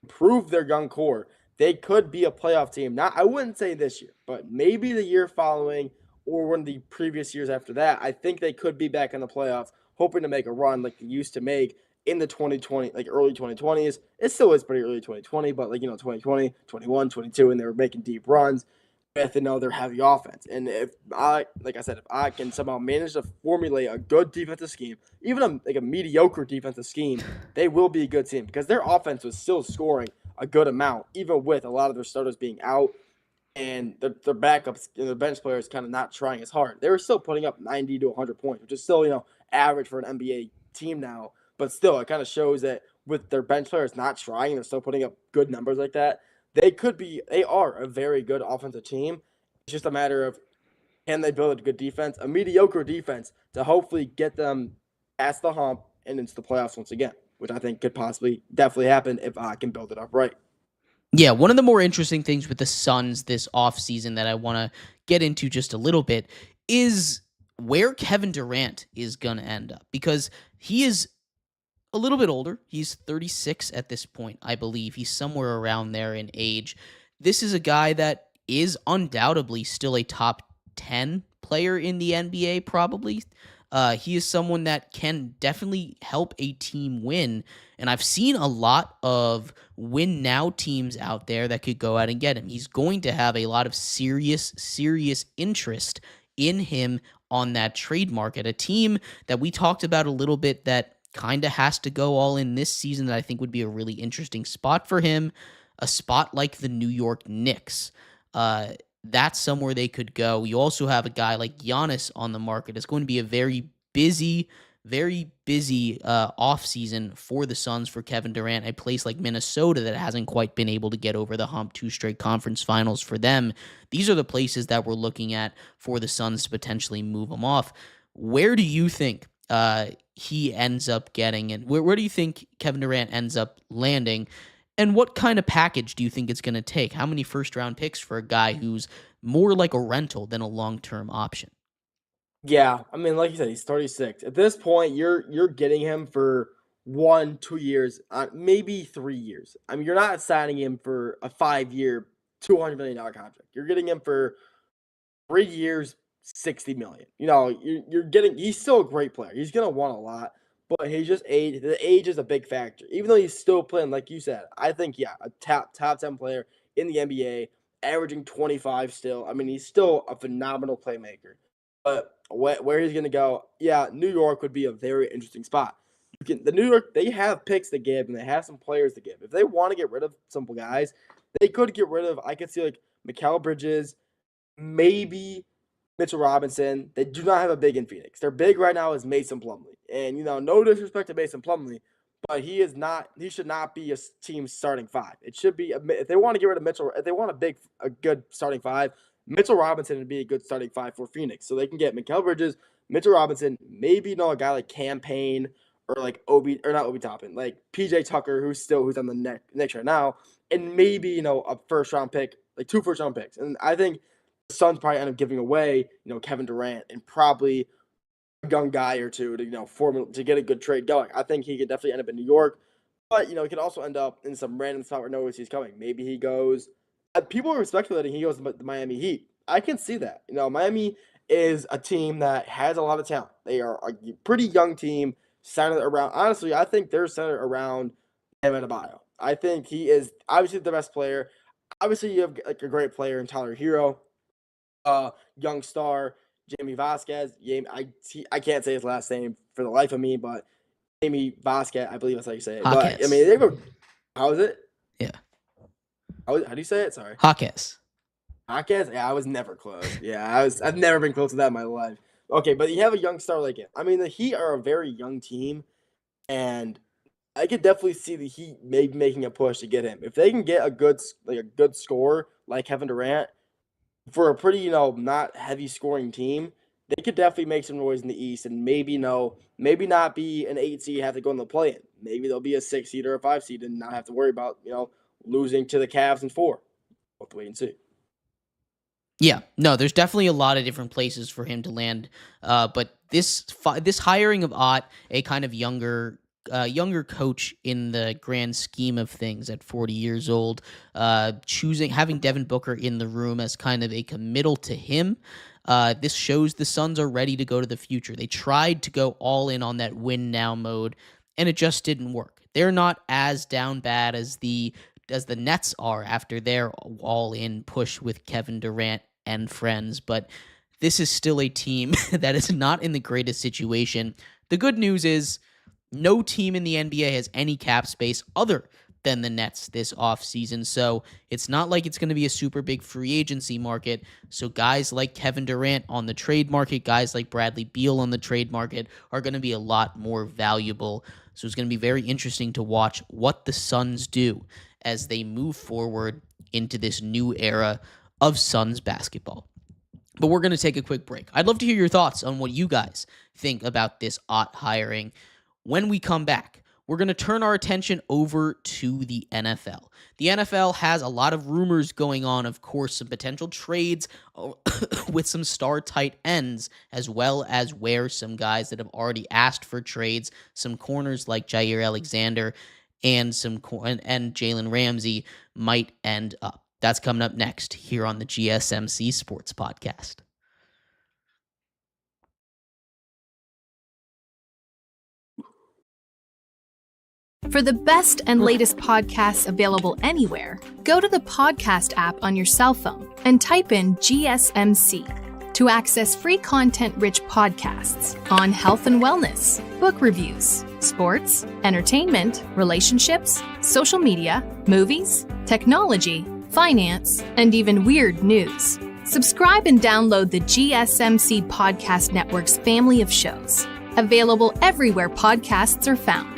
[SPEAKER 2] improve their young core, they could be a playoff team. Not, I wouldn't say this year, but maybe the year following or one of the previous years after that. I think they could be back in the playoffs, hoping to make a run like they used to make in the 2020, like early 2020s. It still is pretty early 2020, but 2020, 21, 22, and they were making deep runs with their heavy offense. And if I can somehow manage to formulate a good defensive scheme, even a mediocre defensive scheme, they will be a good team because their offense was still scoring a good amount, even with a lot of their starters being out and their backups and their bench players kind of not trying as hard. They were still putting up 90 to 100 points, which is still average for an NBA team now. But still, it kind of shows that with their bench players not trying, they're still putting up good numbers like that. They are a very good offensive team. It's just a matter of, can they build a good defense, a mediocre defense, to hopefully get them past the hump and into the playoffs once again, which I think could possibly definitely happen if I can build it up right.
[SPEAKER 1] Yeah, one of the more interesting things with the Suns this offseason that I want to get into just a little bit is where Kevin Durant is going to end up, because he is a little bit older. He's 36 at this point, I believe. He's somewhere around there in age. This is a guy that is undoubtedly still a top 10 player in the NBA, probably. He is someone that can definitely help a team win. And I've seen a lot of win now teams out there that could go out and get him. He's going to have a lot of serious interest in him on that trade market. A team that we talked about a little bit that kind of has to go all in this season that I think would be a really interesting spot for him. A spot like the New York Knicks. That's somewhere they could go. You also have a guy like Giannis on the market. It's going to be a very busy offseason for the Suns, for Kevin Durant. A place like Minnesota that hasn't quite been able to get over the hump, 2 straight conference finals for them. These are the places that we're looking at for the Suns to potentially move him off. Where do you think he ends up getting, and where do you think Kevin Durant ends up landing? And what kind of package do you think it's going to take? How many first-round picks for a guy who's more like a rental than a long-term option?
[SPEAKER 2] Yeah, I mean, like you said, he's 36. At this point, you're getting him for 1-2 years, maybe 3 years. I mean, you're not signing him for a 5-year, $200 million contract. You're getting him for 3 years, $60 million. You're getting. He's still a great player. He's gonna want a lot. But he's just age. The age is a big factor. Even though he's still playing, like you said, I think a top 10 player in the NBA, averaging 25 still. I mean, he's still a phenomenal playmaker. But where he's gonna go, New York would be a very interesting spot. The New York, they have picks to give and they have some players to give. If they want to get rid of some guys, they could get rid of. I could see like Mikal Bridges, maybe Mitchell Robinson. They do not have a big in Phoenix. Their big right now is Mason Plumlee. And, no disrespect to Mason Plumlee, but he should not be a team's starting 5. It should be, if they want to get rid of Mitchell, if they want a good starting 5, Mitchell Robinson would be a good starting 5 for Phoenix. So they can get Mikal Bridges, Mitchell Robinson, maybe, a guy like Campaign or like not Obi Toppin, like PJ Tucker, who's on the Knicks right now, and maybe, a first-round pick, like 2 first-round picks. And I think the Suns probably end up giving away, Kevin Durant and probably a young guy or two to, to get a good trade going. I think he could definitely end up in New York. But, he could also end up in some random spot where nobody sees coming. Maybe he goes people are speculating he goes to the Miami Heat. I can see that. Miami is a team that has a lot of talent. They are a pretty young team centered around, honestly, I think they're centered around Adebayo. I think he is obviously the best player. Obviously, you have like a great player in Tyler Hero, young star, Jamie Vasquez. I can't say his last name for the life of me, but Jamie Vasquez, I believe that's how you say it.
[SPEAKER 1] Hawkins.
[SPEAKER 2] But, I mean, they go, how is it?
[SPEAKER 1] Yeah.
[SPEAKER 2] How do you say it? Sorry.
[SPEAKER 1] Hawkins.
[SPEAKER 2] Hawkins? Yeah, I was never close. Yeah, I've never been close to that in my life. Okay, but you have a young star like it. I mean, the Heat are a very young team, and I could definitely see the Heat maybe making a push to get him. If they can get a good scorer like Kevin Durant for a pretty, not heavy scoring team, they could definitely make some noise in the East and maybe not be an 8 seed, have to go in the play-in. Maybe they'll be a 6 seed or a 5 seed and not have to worry about, losing to the Cavs in 4. We'll have to wait and see.
[SPEAKER 1] Yeah, no, there's definitely a lot of different places for him to land. But this hiring of Ott, a kind of younger coach in the grand scheme of things at 40 years old, having Devin Booker in the room as kind of a committal to him. This shows the Suns are ready to go to the future. They tried to go all in on that win now mode, and it just didn't work. They're not as down bad as the Nets are after their all-in push with Kevin Durant and friends, but this is still a team that is not in the greatest situation. The good news is no team in the NBA has any cap space other than the Nets this offseason, so it's not like it's going to be a super big free agency market. So guys like Kevin Durant on the trade market, guys like Bradley Beal on the trade market are going to be a lot more valuable. So it's going to be very interesting to watch what the Suns do as they move forward into this new era of Suns basketball. But we're going to take a quick break. I'd love to hear your thoughts on what you guys think about this Ott hiring. When we come back, we're going to turn our attention over to the NFL. The NFL has a lot of rumors going on, of course, some potential trades with some star tight ends, as well as where some guys that have already asked for trades, some corners like Jair Alexander and Jalen Ramsey might end up. That's coming up next here on the GSMC Sports Podcast.
[SPEAKER 6] For the best and latest podcasts available anywhere, go to the podcast app on your cell phone and type in GSMC to access free content-rich podcasts on health and wellness, book reviews, sports, entertainment, relationships, social media, movies, technology, finance, and even weird news. Subscribe and download the GSMC Podcast Network's family of shows, available everywhere podcasts are found.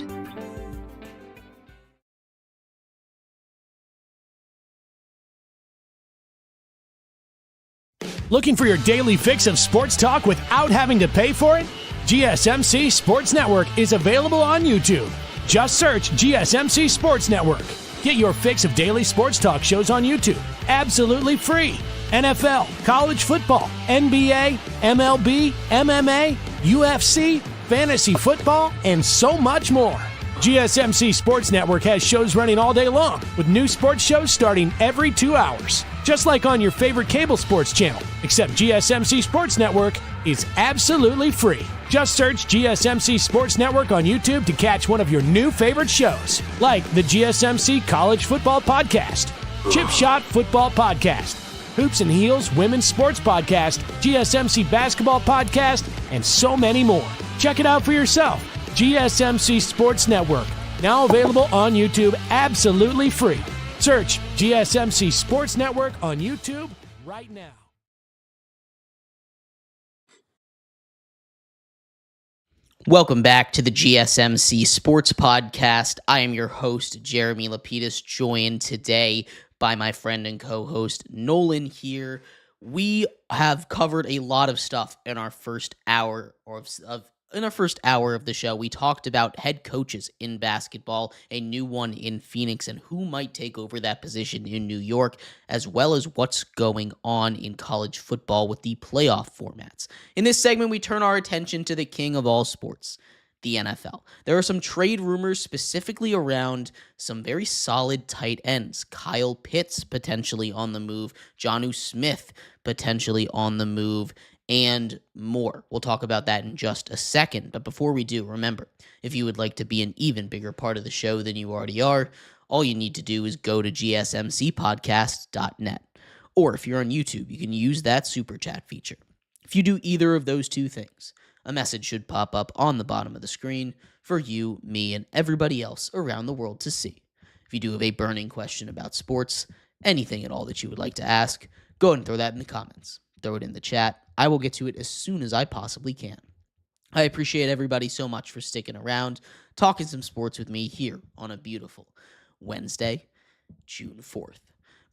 [SPEAKER 5] Looking for your daily fix of sports talk without having to pay for it? GSMC Sports Network is available on YouTube. Just search GSMC Sports Network. Get your fix of daily sports talk shows on YouTube, absolutely free. NFL, college football, NBA, MLB, MMA, UFC, fantasy football, and so much more. GSMC Sports Network has shows running all day long, with new sports shows starting every 2 hours. Just like on your favorite cable sports channel, except GSMC Sports Network is absolutely free. Just search GSMC Sports Network on YouTube to catch one of your new favorite shows, like the GSMC College Football Podcast, Chip Shot Football Podcast, Hoops and Heels Women's Sports Podcast, GSMC Basketball Podcast, and so many more. Check it out for yourself. GSMC Sports Network, now available on YouTube absolutely free. Search GSMC Sports Network on YouTube right now.
[SPEAKER 1] Welcome back to the GSMC Sports Podcast. I am your host, Jeremy Lapidus, joined today by my friend and co-host, Nolan here. We have covered a lot of stuff in our first hour of the show. We talked about head coaches in basketball, a new one in Phoenix, and who might take over that position in New York, as well as what's going on in college football with the playoff formats. In this segment, we turn our attention to the king of all sports, the NFL. There are some trade rumors specifically around some very solid tight ends. Kyle Pitts potentially on the move, Jonnu Smith potentially on the move, and more. We'll talk about that in just a second. But before we do, remember, if you would like to be an even bigger part of the show than you already are, all you need to do is go to gsmcpodcast.net. Or if you're on YouTube, you can use that super chat feature. If you do either of those two things, a message should pop up on the bottom of the screen for you, me, and everybody else around the world to see. If you do have a burning question about sports, anything at all that you would like to ask, go ahead and throw that in the comments. Throw it in the chat. I will get to it as soon as I possibly can. I appreciate everybody so much for sticking around, talking some sports with me here on a beautiful Wednesday, June 4th.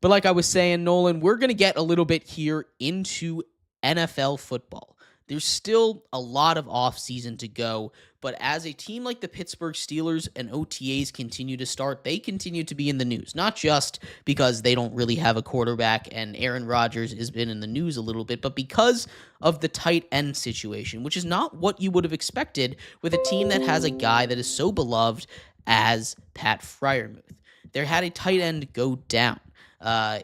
[SPEAKER 1] But like I was saying, Nolan, we're going to get a little bit here into NFL football. There's still a lot of offseason to go, but as a team like the Pittsburgh Steelers and OTAs continue to start, they continue to be in the news, not just because they don't really have a quarterback and Aaron Rodgers has been in the news a little bit, but because of the tight end situation, which is not what you would have expected with a team that has a guy that is so beloved as Pat Freiermuth. There had a tight end go down they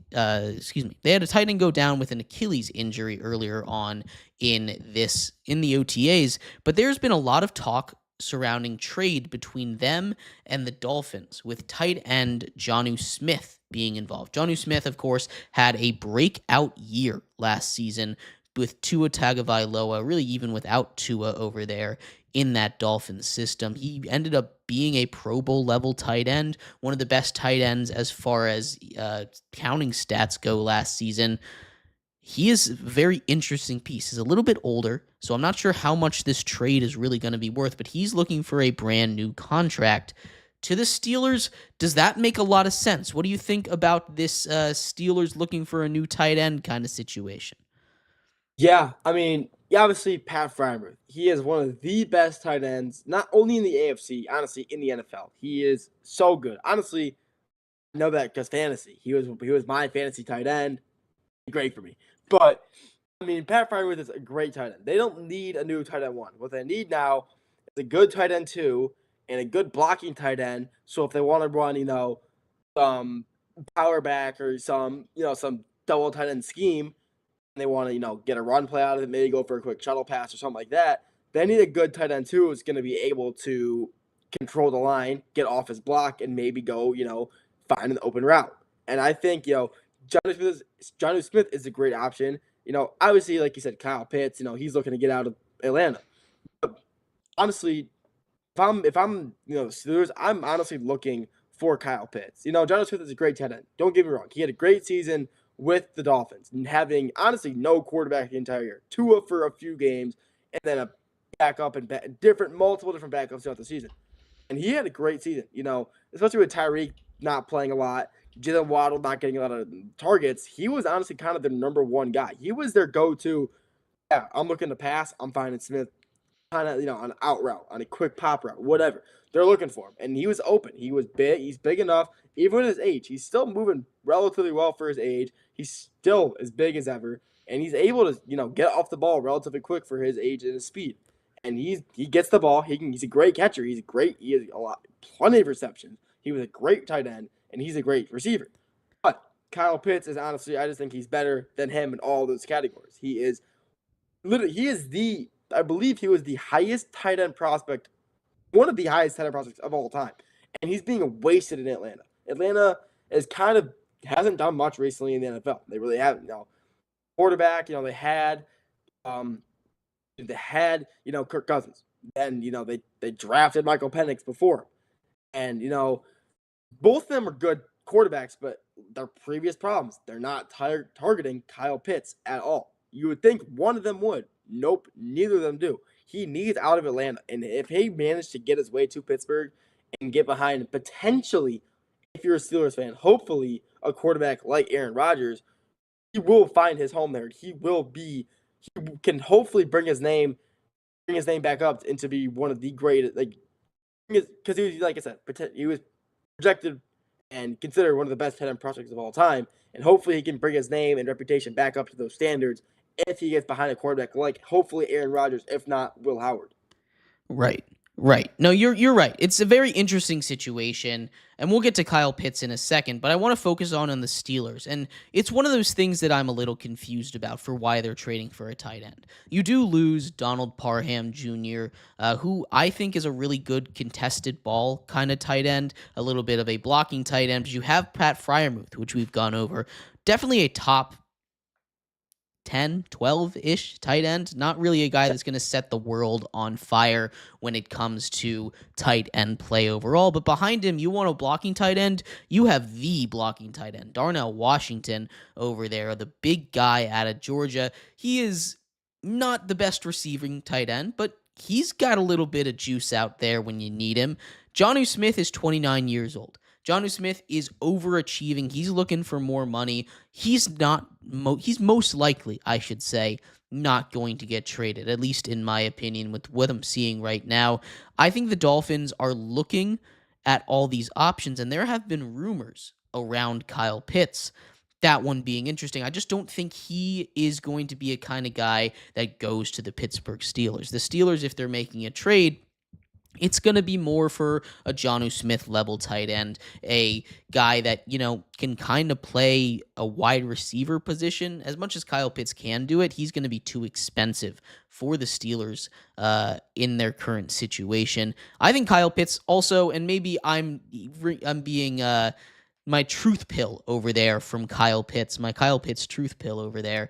[SPEAKER 1] had a tight end go down with an Achilles injury earlier on in the OTAs, but there's been a lot of talk surrounding trade between them and the Dolphins, with tight end Jonnu Smith being involved. Jonnu Smith, of course, had a breakout year last season with Tua Tagovailoa, really even without Tua over there in that Dolphins system. He ended up being a Pro Bowl level tight end, one of the best tight ends as far as counting stats go last season. He is a very interesting piece. He's a little bit older, so I'm not sure how much this trade is really going to be worth, but he's looking for a brand new contract. To the Steelers, does that make a lot of sense? What do you think about this Steelers looking for a new tight end kind of situation?
[SPEAKER 2] Yeah, I mean, obviously Pat Freiermuth. He is one of the best tight ends, not only in the AFC, honestly, in the NFL. He is so good. Honestly, I know that because fantasy. He was my fantasy tight end. Great for me. But I mean, Pat Freiermuth is a great tight end. They don't need a new tight end one. What they need now is a good tight end two and a good blocking tight end. So if they want to run, some power back or some double tight end scheme, and they want to, get a run play out of it, maybe go for a quick shuttle pass or something like that, they need a good tight end too who's going to be able to control the line, get off his block, and maybe go, find an open route. And I think, Jonnu Smith is a great option. Obviously, like you said, Kyle Pitts, he's looking to get out of Atlanta. But honestly, if I'm Steelers, I'm honestly looking for Kyle Pitts. Jonnu Smith is a great tight end. Don't get me wrong. He had a great season with the Dolphins and having honestly no quarterback the entire year. Tua for a few games and then a backup and multiple different backups throughout the season. And he had a great season, especially with Tyreek not playing a lot, Jalen Waddle not getting a lot of targets. He was honestly kind of the number one guy. He was their go-to. Yeah, I'm looking to pass. I'm finding Smith kind of, on an out route, on a quick pop route, whatever. They're looking for him. And he was open. He was big. He's big enough. Even with his age, he's still moving relatively well for his age. He's still as big as ever. And he's able to, get off the ball relatively quick for his age and his speed. And he gets the ball. He's a great catcher. He has plenty of receptions. He was a great tight end, and he's a great receiver. But Kyle Pitts is honestly, I just think he's better than him in all those categories. I believe he was the highest tight end prospect, one of the highest tight end prospects of all time. And he's being wasted in Atlanta. Atlanta hasn't done much recently in the NFL. They really haven't. Quarterback, they had Kirk Cousins. And, they drafted Michael Penix before him. And, both of them are good quarterbacks, but their previous problems, they're not targeting Kyle Pitts at all. You would think one of them would. Nope, neither of them do. He needs out of Atlanta. And if he managed to get his way to Pittsburgh and get behind potentially, if you're a Steelers fan, hopefully a quarterback like Aaron Rodgers, he will find his home there. He can hopefully bring his name back up and to be one of the greatest, because he was, like I said, he was projected and considered one of the best tight end prospects of all time. And hopefully he can bring his name and reputation back up to those standards if he gets behind a quarterback like hopefully Aaron Rodgers, if not Will Howard.
[SPEAKER 1] Right. Right. No, you're right. It's a very interesting situation, and we'll get to Kyle Pitts in a second, but I want to focus on the Steelers. And it's one of those things that I'm a little confused about for why they're trading for a tight end. You do lose Donald Parham Jr., who I think is a really good contested ball kind of tight end, a little bit of a blocking tight end. But you have Pat Fryermuth, which we've gone over. Definitely a top 10, 12-ish tight end. Not really a guy that's going to set the world on fire when it comes to tight end play overall. But behind him, you want a blocking tight end, you have the blocking tight end, Darnell Washington over there, the big guy out of Georgia. He is not the best receiving tight end, but he's got a little bit of juice out there when you need him. Jonnu Smith is 29 years old. Jonnu Smith is overachieving. He's looking for more money. He's most likely, I should say, not going to get traded, at least in my opinion, with what I'm seeing right now. I think the Dolphins are looking at all these options, and there have been rumors around Kyle Pitts. That one being interesting. I just don't think he is going to be a kind of guy that goes to the Pittsburgh Steelers. The Steelers, if they're making a trade, it's going to be more for a Jonnu Smith level tight end, a guy that, can kind of play a wide receiver position. As much as Kyle Pitts can do it, he's going to be too expensive for the Steelers in their current situation. I think Kyle Pitts also, and maybe I'm being my truth pill over there from Kyle Pitts, my Kyle Pitts truth pill over there.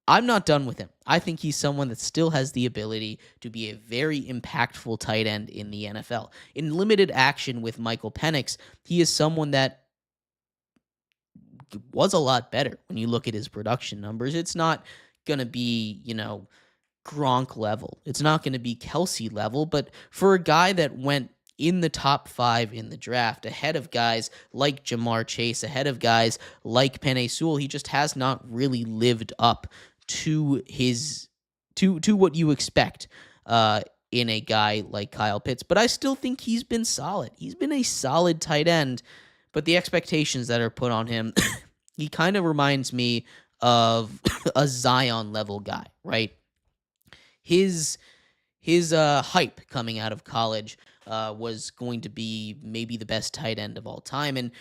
[SPEAKER 1] I'm not done with him. I think he's someone that still has the ability to be a very impactful tight end in the NFL. In limited action with Michael Penix, he is someone that was a lot better when you look at his production numbers. It's not going to be, Gronk level. It's not going to be Kelsey level, but for a guy that went in the top 5 in the draft, ahead of guys like Jamar Chase, ahead of guys like Penei Sewell, he just has not really lived up to his to what you expect in a guy like Kyle Pitts. But I still think he's been solid. He's been a solid tight end, but the expectations that are put on him, he kind of reminds me of a Zion level guy, right? His hype coming out of college was going to be maybe the best tight end of all time, and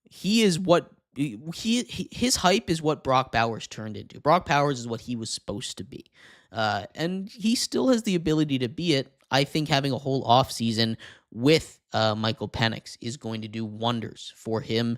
[SPEAKER 1] he is what his hype is what Brock Bowers turned into. Brock Bowers is what he was supposed to be, and he still has the ability to be it. I think having a whole offseason with Michael Penix is going to do wonders for him.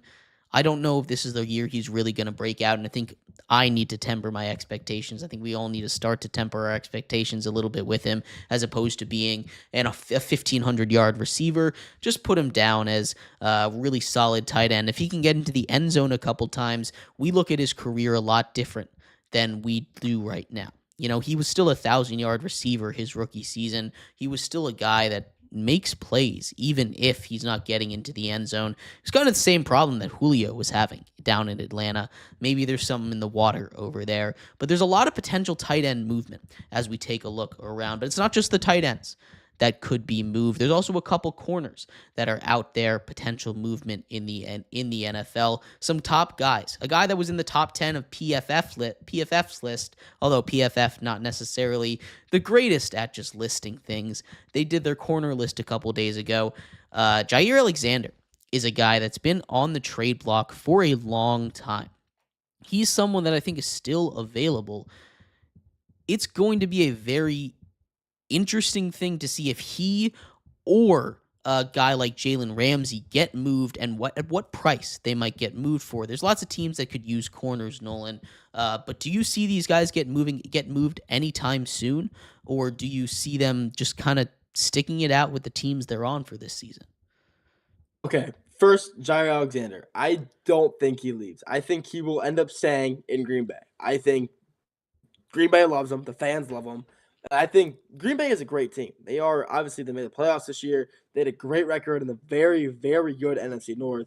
[SPEAKER 1] I don't know if this is the year he's really going to break out, and I think I need to temper my expectations. I think we all need to start to temper our expectations a little bit with him, as opposed to being a 1,500-yard receiver. Just put him down as a really solid tight end. If he can get into the end zone a couple times, we look at his career a lot different than we do right now. He was still a 1,000-yard receiver his rookie season. He was still a guy that makes plays, even if he's not getting into the end zone. It's kind of the same problem that Julio was having down in Atlanta. Maybe there's something in the water over there, but there's a lot of potential tight end movement as we take a look around. But it's not just the tight ends that could be moved. There's also a couple corners that are out there, potential movement in the NFL. Some top guys. A guy that was in the top 10 of PFF's list, although PFF not necessarily the greatest at just listing things. They did their corner list a couple days ago. Jair Alexander is a guy that's been on the trade block for a long time. He's someone that I think is still available. It's going to be a very interesting thing to see if he or a guy like Jalen Ramsey get moved, and at what price they might get moved for. There's lots of teams that could use corners, Nolan. But do you see these guys get moved anytime soon, or do you see them just kind of sticking it out with the teams they're on for this season?
[SPEAKER 2] Okay, first, Jair Alexander. I don't think he leaves. I think he will end up staying in Green Bay. I think Green Bay loves him. The fans love him. I think Green Bay is a great team. They made the playoffs this year. They had a great record in the very, very good NFC North.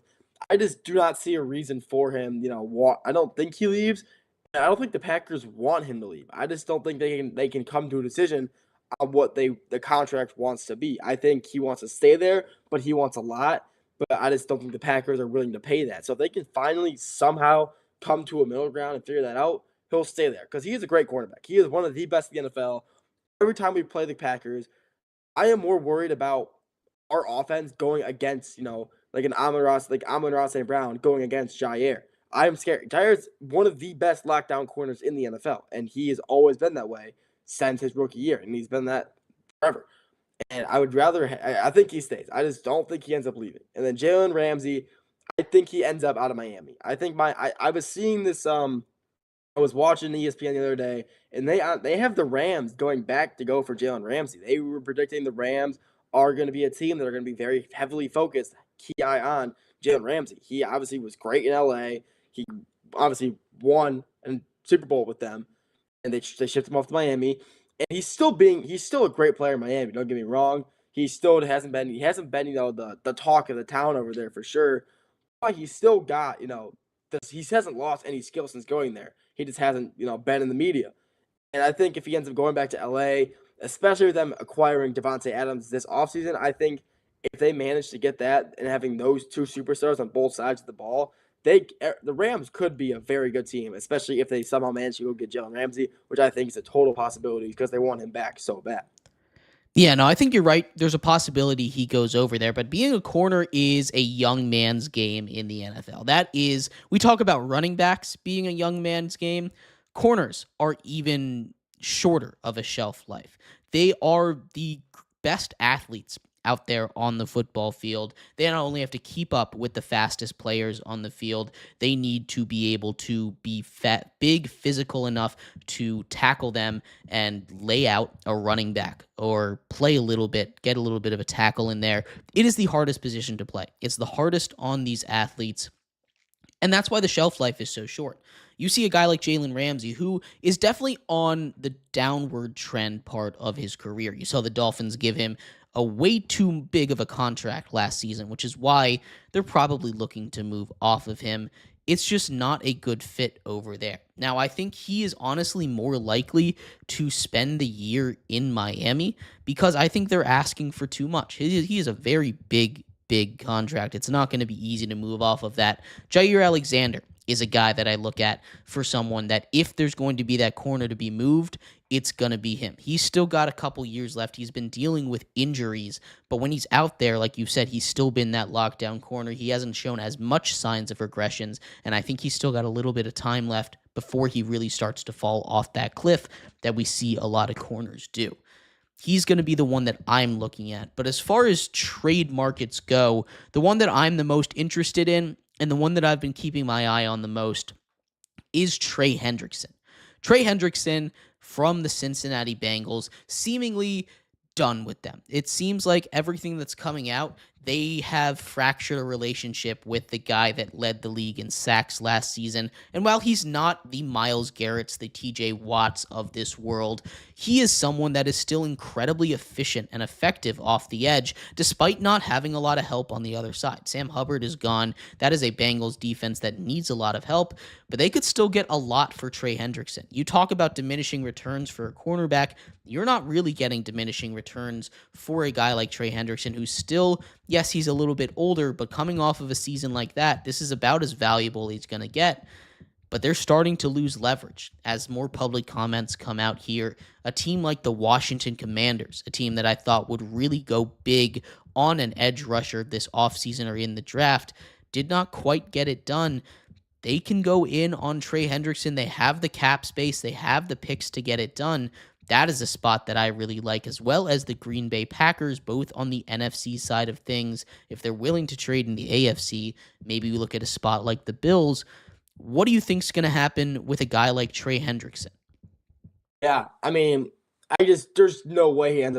[SPEAKER 2] I just do not see a reason for him. I don't think he leaves. I don't think the Packers want him to leave. I just don't think they can come to a decision on what the contract wants to be. I think he wants to stay there, but he wants a lot. But I just don't think the Packers are willing to pay that. So if they can finally somehow come to a middle ground and figure that out, he'll stay there because he is a great quarterback. He is one of the best in the NFL. Every time we play the Packers, I am more worried about our offense going against, like an Amon-Ra St. Brown going against Jair. I'm scared. Jair's one of the best lockdown corners in the NFL, and he has always been that way since his rookie year, and he's been that forever. And I would rather, I think he stays. I just don't think he ends up leaving. And then Jalen Ramsey, I think he ends up out of Miami. I think I was seeing this, I was watching ESPN the other day, and they have the Rams going back to go for Jalen Ramsey. They were predicting the Rams are going to be a team that are going to be very heavily focused, key eye on Jalen Ramsey. He obviously was great in LA. He obviously won a Super Bowl with them, and they shipped him off to Miami. And he's still a great player in Miami. Don't get me wrong. He hasn't been the talk of the town over there for sure. But he's still got he hasn't lost any skill since going there. He just hasn't been in the media. And I think if he ends up going back to LA, especially with them acquiring Devontae Adams this offseason, I think if they manage to get that and having those two superstars on both sides of the ball, the Rams could be a very good team, especially if they somehow manage to go get Jalen Ramsey, which I think is a total possibility because they want him back so bad.
[SPEAKER 1] Yeah, no, I think you're right. There's a possibility he goes over there, but being a corner is a young man's game in the NFL. We talk about running backs being a young man's game. Corners are even shorter of a shelf life. They are the best athletes out there on the football field. They not only have to keep up with the fastest players on the field, they need to be able to be big, physical enough to tackle them and lay out a running back or play a little bit, get a little bit of a tackle in there. It is the hardest position to play. It's the hardest on these athletes, and that's why the shelf life is so short. You see a guy like Jalen Ramsey, who is definitely on the downward trend part of his career. You saw the Dolphins give him a way too big of a contract last season, which is why they're probably looking to move off of him. It's just not a good fit over there. Now, I think he is honestly more likely to spend the year in Miami because I think they're asking for too much. He is a very big contract. It's not going to be easy to move off of that. Jair Alexander is a guy that I look at for someone that if there's going to be that corner to be moved, it's going to be him. He's still got a couple years left. He's been dealing with injuries, but when he's out there, like you said, he's still been that lockdown corner. He hasn't shown as much signs of regressions, and I think he's still got a little bit of time left before he really starts to fall off that cliff that we see a lot of corners do. He's going to be the one that I'm looking at. But as far as trade markets go, the one that I'm the most interested in and the one that I've been keeping my eye on the most is Trey Hendrickson. Trey Hendrickson from the Cincinnati Bengals, seemingly done with them. It seems like everything that's coming out, they have fractured a relationship with the guy that led the league in sacks last season. And while he's not the Myles Garretts, the TJ Watts of this world, he is someone that is still incredibly efficient and effective off the edge, despite not having a lot of help on the other side. Sam Hubbard is gone. That is a Bengals defense that needs a lot of help, but they could still get a lot for Trey Hendrickson. You talk about diminishing returns for a cornerback. You're not really getting diminishing returns for a guy like Trey Hendrickson, who's still, yes, he's a little bit older, but coming off of a season like that, this is about as valuable he's going to get. But they're starting to lose leverage as more public comments come out here. A team like the Washington Commanders, a team that I thought would really go big on an edge rusher this offseason or in the draft, did not quite get it done. They can go in on Trey Hendrickson. They have the cap space. They have the picks to get it done. That is a spot that I really like, as well as the Green Bay Packers, both on the NFC side of things. If they're willing to trade in the AFC, maybe we look at a spot like the Bills. What do you think's going to happen with a guy like Trey Hendrickson?
[SPEAKER 2] Yeah, I mean, there's no way he ends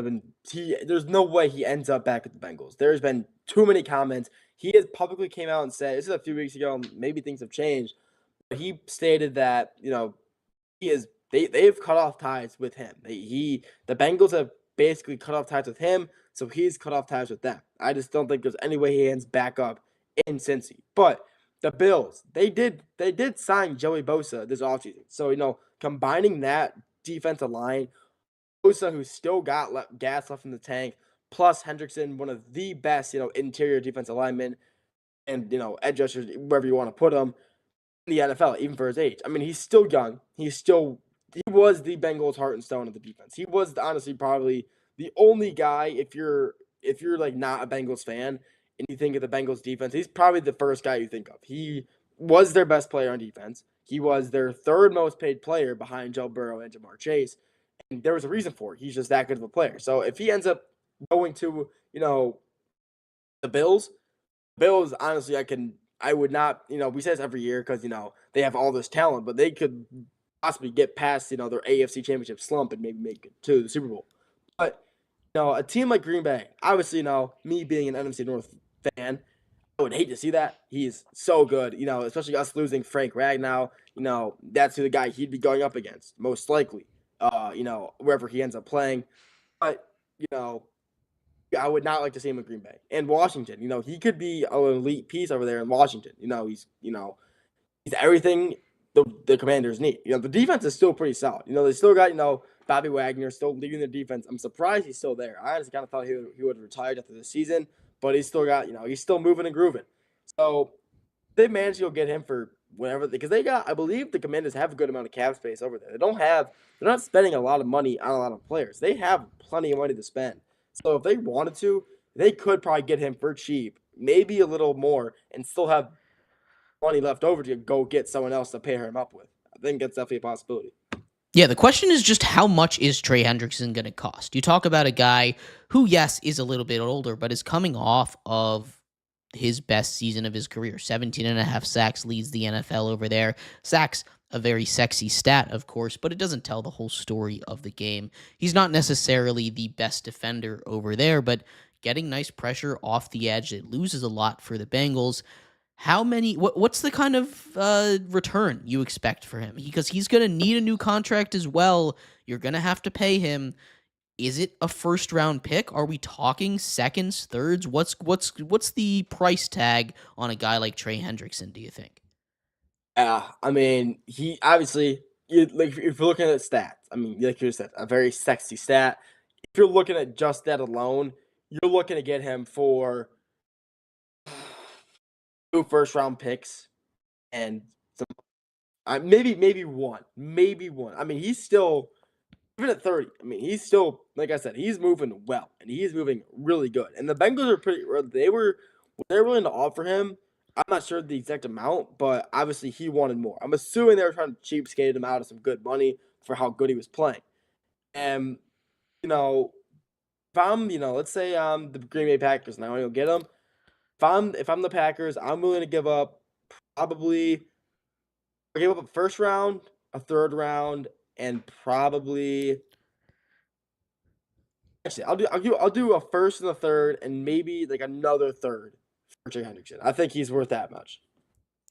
[SPEAKER 2] up back at the Bengals. There's been too many comments. He has publicly came out and said, this is a few weeks ago, maybe things have changed, but he stated that, they've cut off ties with him. The Bengals have basically cut off ties with him, so he's cut off ties with them. I just don't think there's any way he ends back up in Cincy. But the Bills, they did sign Joey Bosa this offseason. So, combining that defensive line, Bosa, who's still got gas left in the tank, plus Hendrickson, one of the best, interior defensive linemen and, edge rushers, wherever you want to put him in the NFL, even for his age. I mean, he's still young. He was the Bengals' heart and stone of the defense. He was honestly probably the only guy, if you're like not a Bengals fan and you think of the Bengals defense, he's probably the first guy you think of. He was their best player on defense. He was their third most paid player behind Joe Burrow and Jamar Chase. And there was a reason for it. He's just that good of a player. So if he ends up going to, the Bills, honestly, I would not, we say this every year because, they have all this talent, but they could possibly get past, their AFC Championship slump and maybe make it to the Super Bowl. But, a team like Green Bay, obviously, me being an NFC North fan, I would hate to see that. He's so good, especially us losing Frank Ragnow. That's who the guy he'd be going up against, most likely, wherever he ends up playing. But, I would not like to see him in Green Bay. And Washington, he could be an elite piece over there in Washington. He's everything the Commanders need. The defense is still pretty solid. They still got, Bobby Wagner still leading the defense. I'm surprised he's still there. I honestly kind of thought he would have retired after this season, but he's still got, he's still moving and grooving. So they managed to go get him for whatever, because I believe the Commanders have a good amount of cap space over there. They're not spending a lot of money on a lot of players. They have plenty of money to spend. So if they wanted to, they could probably get him for cheap, maybe a little more, and still have money left over to go get someone else to pair him up with. I think that's definitely a possibility.
[SPEAKER 1] Yeah, the question is just how much is Trey Hendrickson going to cost? You talk about a guy who, yes, is a little bit older, but is coming off of his best season of his career. 17.5 sacks, leads the NFL over there. Sacks, a very sexy stat, of course, but it doesn't tell the whole story of the game. He's not necessarily the best defender over there, but getting nice pressure off the edge, it loses a lot for the Bengals. What's the kind of return you expect for him? Because he's going to need a new contract as well. You're going to have to pay him. Is it a first-round pick? Are we talking seconds, thirds? What's the price tag on a guy like Trey Hendrickson, do you think?
[SPEAKER 2] I mean, he obviously, if you're looking at stats, I mean, like you said, a very sexy stat. If you're looking at just that alone, you're looking to get him for 2 first-round picks and some, maybe one. I mean, he's still, even at 30, I mean, he's still, like I said, he's moving well, and he's moving really good. And the Bengals are they're willing to offer him. I'm not sure the exact amount, but obviously he wanted more. I'm assuming they were trying to cheapskate him out of some good money for how good he was playing. And, if I'm, let's say the Green Bay Packers and I want to go get him. If I'm the Packers, I'm willing to give up a first round, a third round, and probably actually I'll do a first and a third, and maybe like another third for Jake Hendrickson. I think he's worth that much.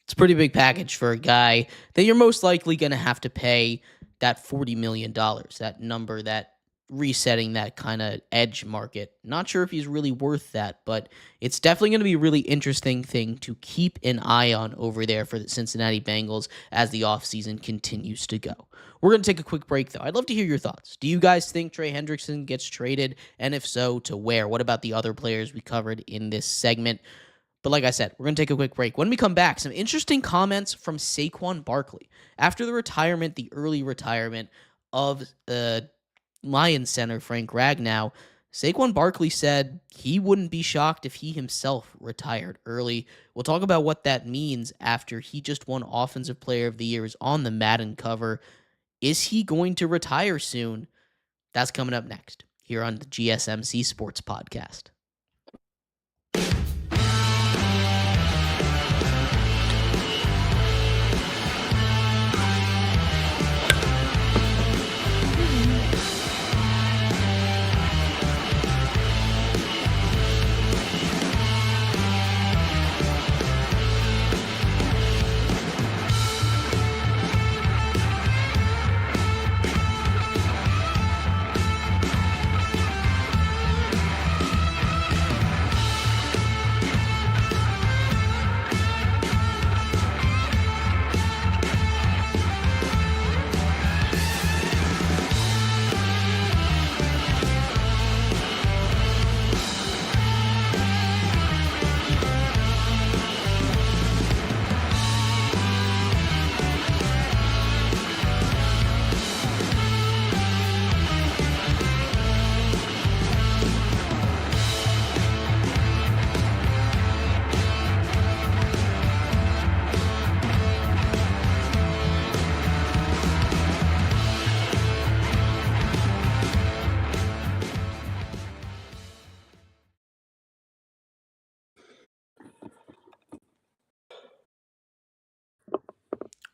[SPEAKER 1] It's a pretty big package for a guy that you're most likely going to have to pay that $40 million, that number, that resetting that kind of edge market. Not sure if he's really worth that, but it's definitely going to be a really interesting thing to keep an eye on over there for the Cincinnati Bengals as the offseason continues to go. We're going to take a quick break, though. I'd love to hear your thoughts. Do you guys think Trey Hendrickson gets traded? And if so, to where? What about the other players we covered in this segment? But like I said, we're going to take a quick break. When we come back, some interesting comments from Saquon Barkley. After the early retirement of Lions center Frank Ragnow, Saquon Barkley said he wouldn't be shocked if he himself retired early. We'll talk about what that means after he just won Offensive Player of the Year on the Madden cover. Is he going to retire soon? That's coming up next here on the GSMC Sports Podcast.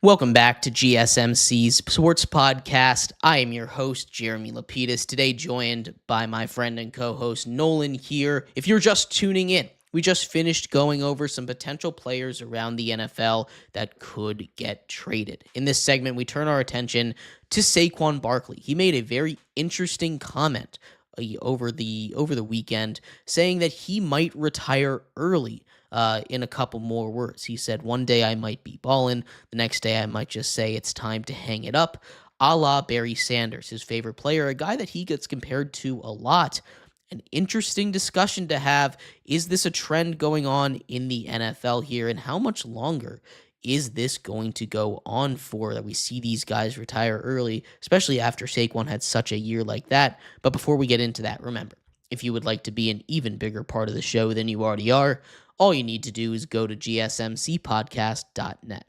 [SPEAKER 1] Welcome back to GSMC's Sports Podcast. I am your host, Jeremy Lapidus, today joined by my friend and co-host Nolan here. If you're just tuning in, we just finished going over some potential players around the NFL that could get traded. In this segment, we turn our attention to Saquon Barkley. He made a very interesting comment over the weekend saying that he might retire early. In a couple more words, he said, "One day I might be ballin'. The next day I might just say it's time to hang it up," a la Barry Sanders, his favorite player, a guy that he gets compared to a lot. An interesting discussion to have. Is this a trend going on in the NFL here, and how much longer is this going to go on for, that we see these guys retire early, especially after Saquon had such a year like that? But before we get into that, remember, if you would like to be an even bigger part of the show than you already are, all you need to do is go to gsmcpodcast.net.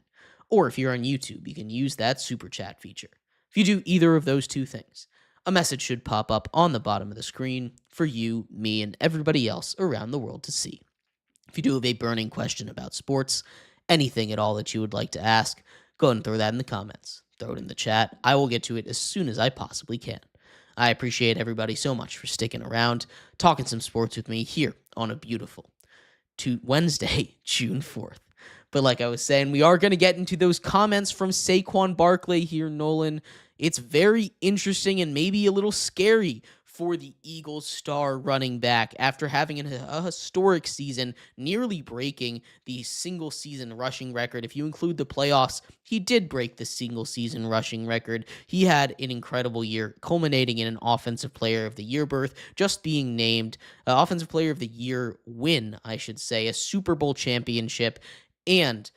[SPEAKER 1] Or if you're on YouTube, you can use that super chat feature. If you do either of those two things, a message should pop up on the bottom of the screen for you, me, and everybody else around the world to see. If you do have a burning question about sports, anything at all that you would like to ask, go ahead and throw that in the comments. Throw it in the chat. I will get to it as soon as I possibly can. I appreciate everybody so much for sticking around, talking some sports with me here on a beautiful Wednesday, June 4th. But like I was saying, we are going to get into those comments from Saquon Barkley here, Nolan. It's very interesting and maybe a little scary for the Eagles star running back after having a historic season, nearly breaking the single season rushing record. If you include the playoffs, he did break the single season rushing record. He had an incredible year, culminating in an Offensive Player of the Year berth, just being named Offensive Player of the Year win, I should say, a Super Bowl championship, and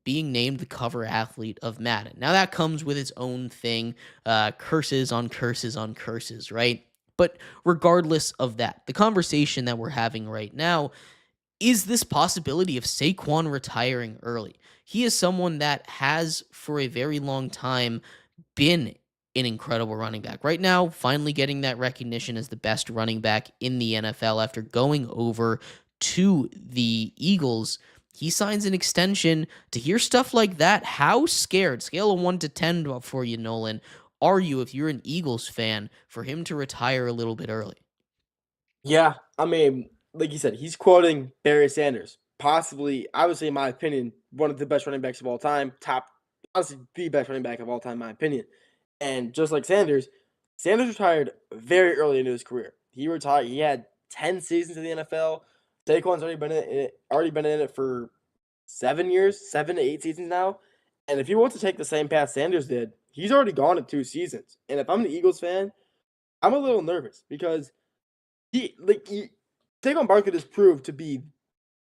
[SPEAKER 1] being named the cover athlete of Madden. Now that comes with its own thing, curses on curses on curses, right? But regardless of that, the conversation that we're having right now is this possibility of Saquon retiring early. He is someone that has for a very long time been an incredible running back. Right now, finally getting that recognition as the best running back in the NFL after going over to the Eagles. He signs an extension. To hear stuff like that, how scared, scale of 1 to 10 for you, Nolan, are you, if you're an Eagles fan, for him to retire a little bit early?
[SPEAKER 2] Yeah, I mean, like you said, he's quoting Barry Sanders, possibly, obviously, in my opinion, one of the best running backs of all time, honestly, the best running back of all time, in my opinion. And just like Sanders retired very early into his career. He retired. He had 10 seasons in the NFL. Saquon's already been in it for 7 years, 7 to 8 seasons now. And if he wants to take the same path Sanders did, he's already gone in 2 seasons. And if I'm an Eagles fan, I'm a little nervous because Saquon Barkley has proved to be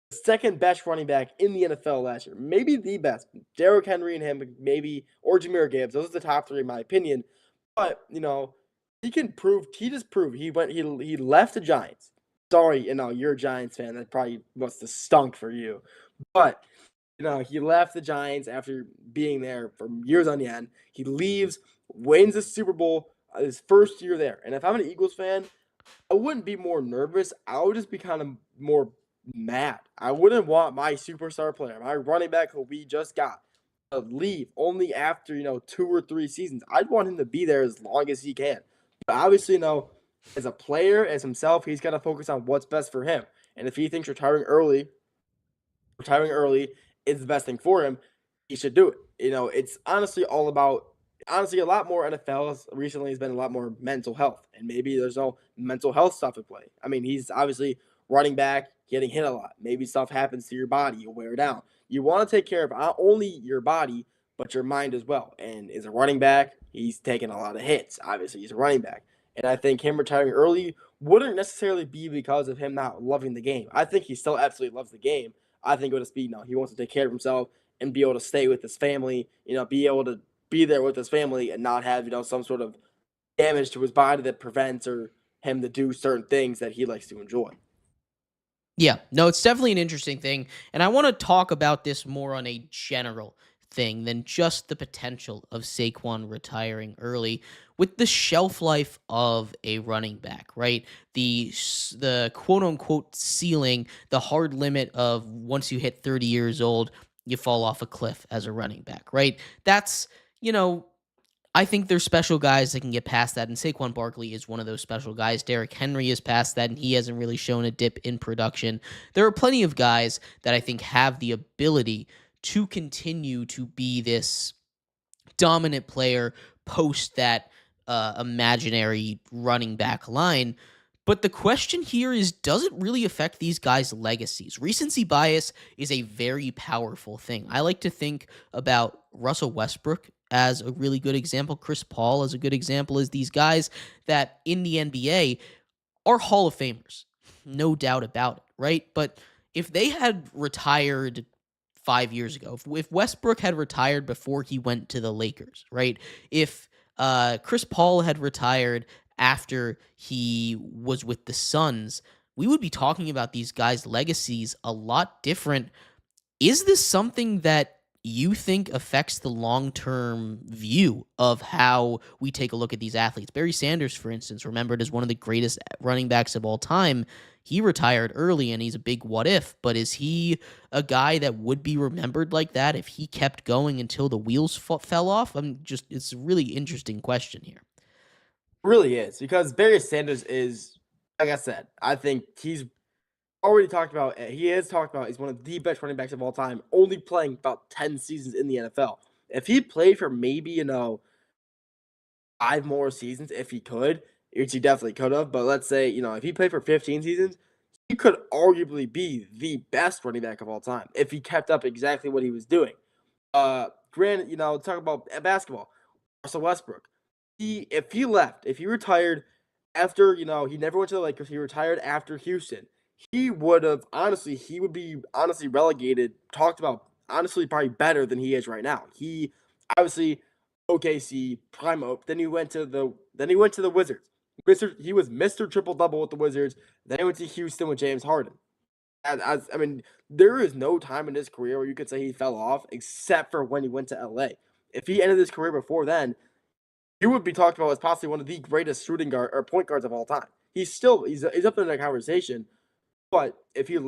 [SPEAKER 2] the second best running back in the NFL last year, maybe the best. Derrick Henry and him, maybe, or Jahmyr Gibbs. Those are the top 3 in my opinion. But he can prove. He just proved he left the Giants. Sorry, you're a Giants fan. That probably must have stunk for you. But, he left the Giants after being there for years on end. He leaves, wins the Super Bowl his first year there. And if I'm an Eagles fan, I wouldn't be more nervous. I would just be kind of more mad. I wouldn't want my superstar player, my running back who we just got, to leave only after, 2 or 3 seasons. I'd want him to be there as long as he can. But obviously, as a player, as himself, he's got to focus on what's best for him. And if he thinks retiring early is the best thing for him, he should do it. It's honestly a lot more NFL recently has been a lot more mental health. And maybe there's no mental health stuff at play. I mean, he's obviously running back, getting hit a lot. Maybe stuff happens to your body. You wear down. You want to take care of not only your body, but your mind as well. And as a running back, he's taking a lot of hits. Obviously, he's a running back. And I think him retiring early wouldn't necessarily be because of him not loving the game. I think he still absolutely loves the game. I think it would just be, he wants to take care of himself and be able to stay with his family, be able to be there with his family and not have, some sort of damage to his body that prevents him to do certain things that he likes to enjoy.
[SPEAKER 1] Yeah, no, it's definitely an interesting thing. And I want to talk about this more on a general thing than just the potential of Saquon retiring early with the shelf life of a running back, right? The quote unquote ceiling, the hard limit of once you hit 30 years old, you fall off a cliff as a running back, right? That's, I think there's special guys that can get past that, and Saquon Barkley is one of those special guys. Derrick Henry is past that, and he hasn't really shown a dip in production. There are plenty of guys that I think have the ability to continue to be this dominant player post that imaginary running back line. But the question here is, does it really affect these guys' legacies? Recency bias is a very powerful thing. I like to think about Russell Westbrook as a really good example, Chris Paul as a good example, as these guys that in the NBA are Hall of Famers. No doubt about it, right? But if they had retired 5 years ago, if Westbrook had retired before he went to the Lakers, right? If Chris Paul had retired after he was with the Suns, we would be talking about these guys' legacies a lot different. Is this something that you think affects the long-term view of how we take a look at these athletes? Barry Sanders, for instance, remembered as one of the greatest running backs of all time. He retired early, and he's a big what if, but is he a guy that would be remembered like that if he kept going until the wheels fell off? It's a really interesting question here.
[SPEAKER 2] Really is, because Barry Sanders is, like I said, I think he's already talked about, he's one of the best running backs of all time, only playing about 10 seasons in the NFL. If he played for maybe, 5 more seasons, if he could, which he definitely could have, but let's say, if he played for 15 seasons, he could arguably be the best running back of all time if he kept up exactly what he was doing. Granted, talk about basketball, Russell Westbrook. If he retired after, he never went to the Lakers, he retired after Houston, he would be relegated, talked about, honestly, probably better than he is right now. He, obviously, OKC, prime oak, then he went to the Wizards. He was Mr. Triple-Double with the Wizards, then he went to Houston with James Harden. There is no time in his career where you could say he fell off, except for when he went to LA. If he ended his career before then, he would be talked about as possibly one of the greatest shooting guard or point guards of all time. He's up in that conversation. But if he did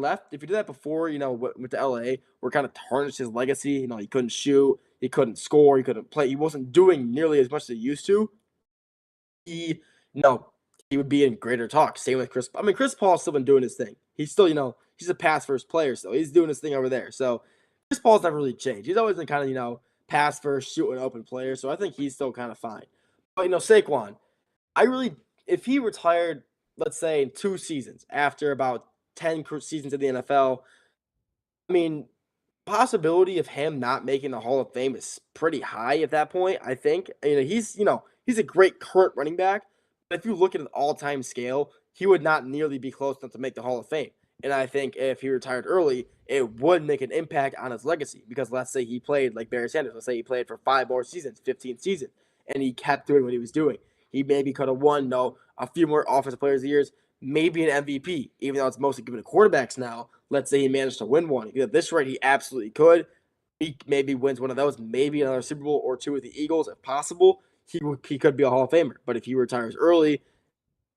[SPEAKER 2] that before, went to LA, where kind of tarnished his legacy, he couldn't shoot, he couldn't score, he couldn't play, he wasn't doing nearly as much as he used to. He would be in greater talk. Same with Chris. Chris Paul's still been doing his thing. He's still, he's a pass first player, so he's doing his thing over there. So Chris Paul's never really changed. He's always been kind of, pass first, shoot an open player. So I think he's still kind of fine. But Saquon, if he retired, let's say in 2 seasons after about 10 seasons in the NFL, possibility of him not making the Hall of Fame is pretty high at that point. I think he's a great current running back, but if you look at an all-time scale, he would not nearly be close enough to make the Hall of Fame. And I think if he retired early, it would make an impact on his legacy, because let's say he played like Barry Sanders. Let's say he played for 5 more seasons, 15 seasons, and he kept doing what he was doing. He maybe could have won a few more Offensive Players of the Years, maybe an MVP, even though it's mostly given to quarterbacks now. Let's say he managed to win one. At this rate, he absolutely could. He maybe wins one of those, maybe another Super Bowl or 2 with the Eagles, if possible. He could be a Hall of Famer. But if he retires early,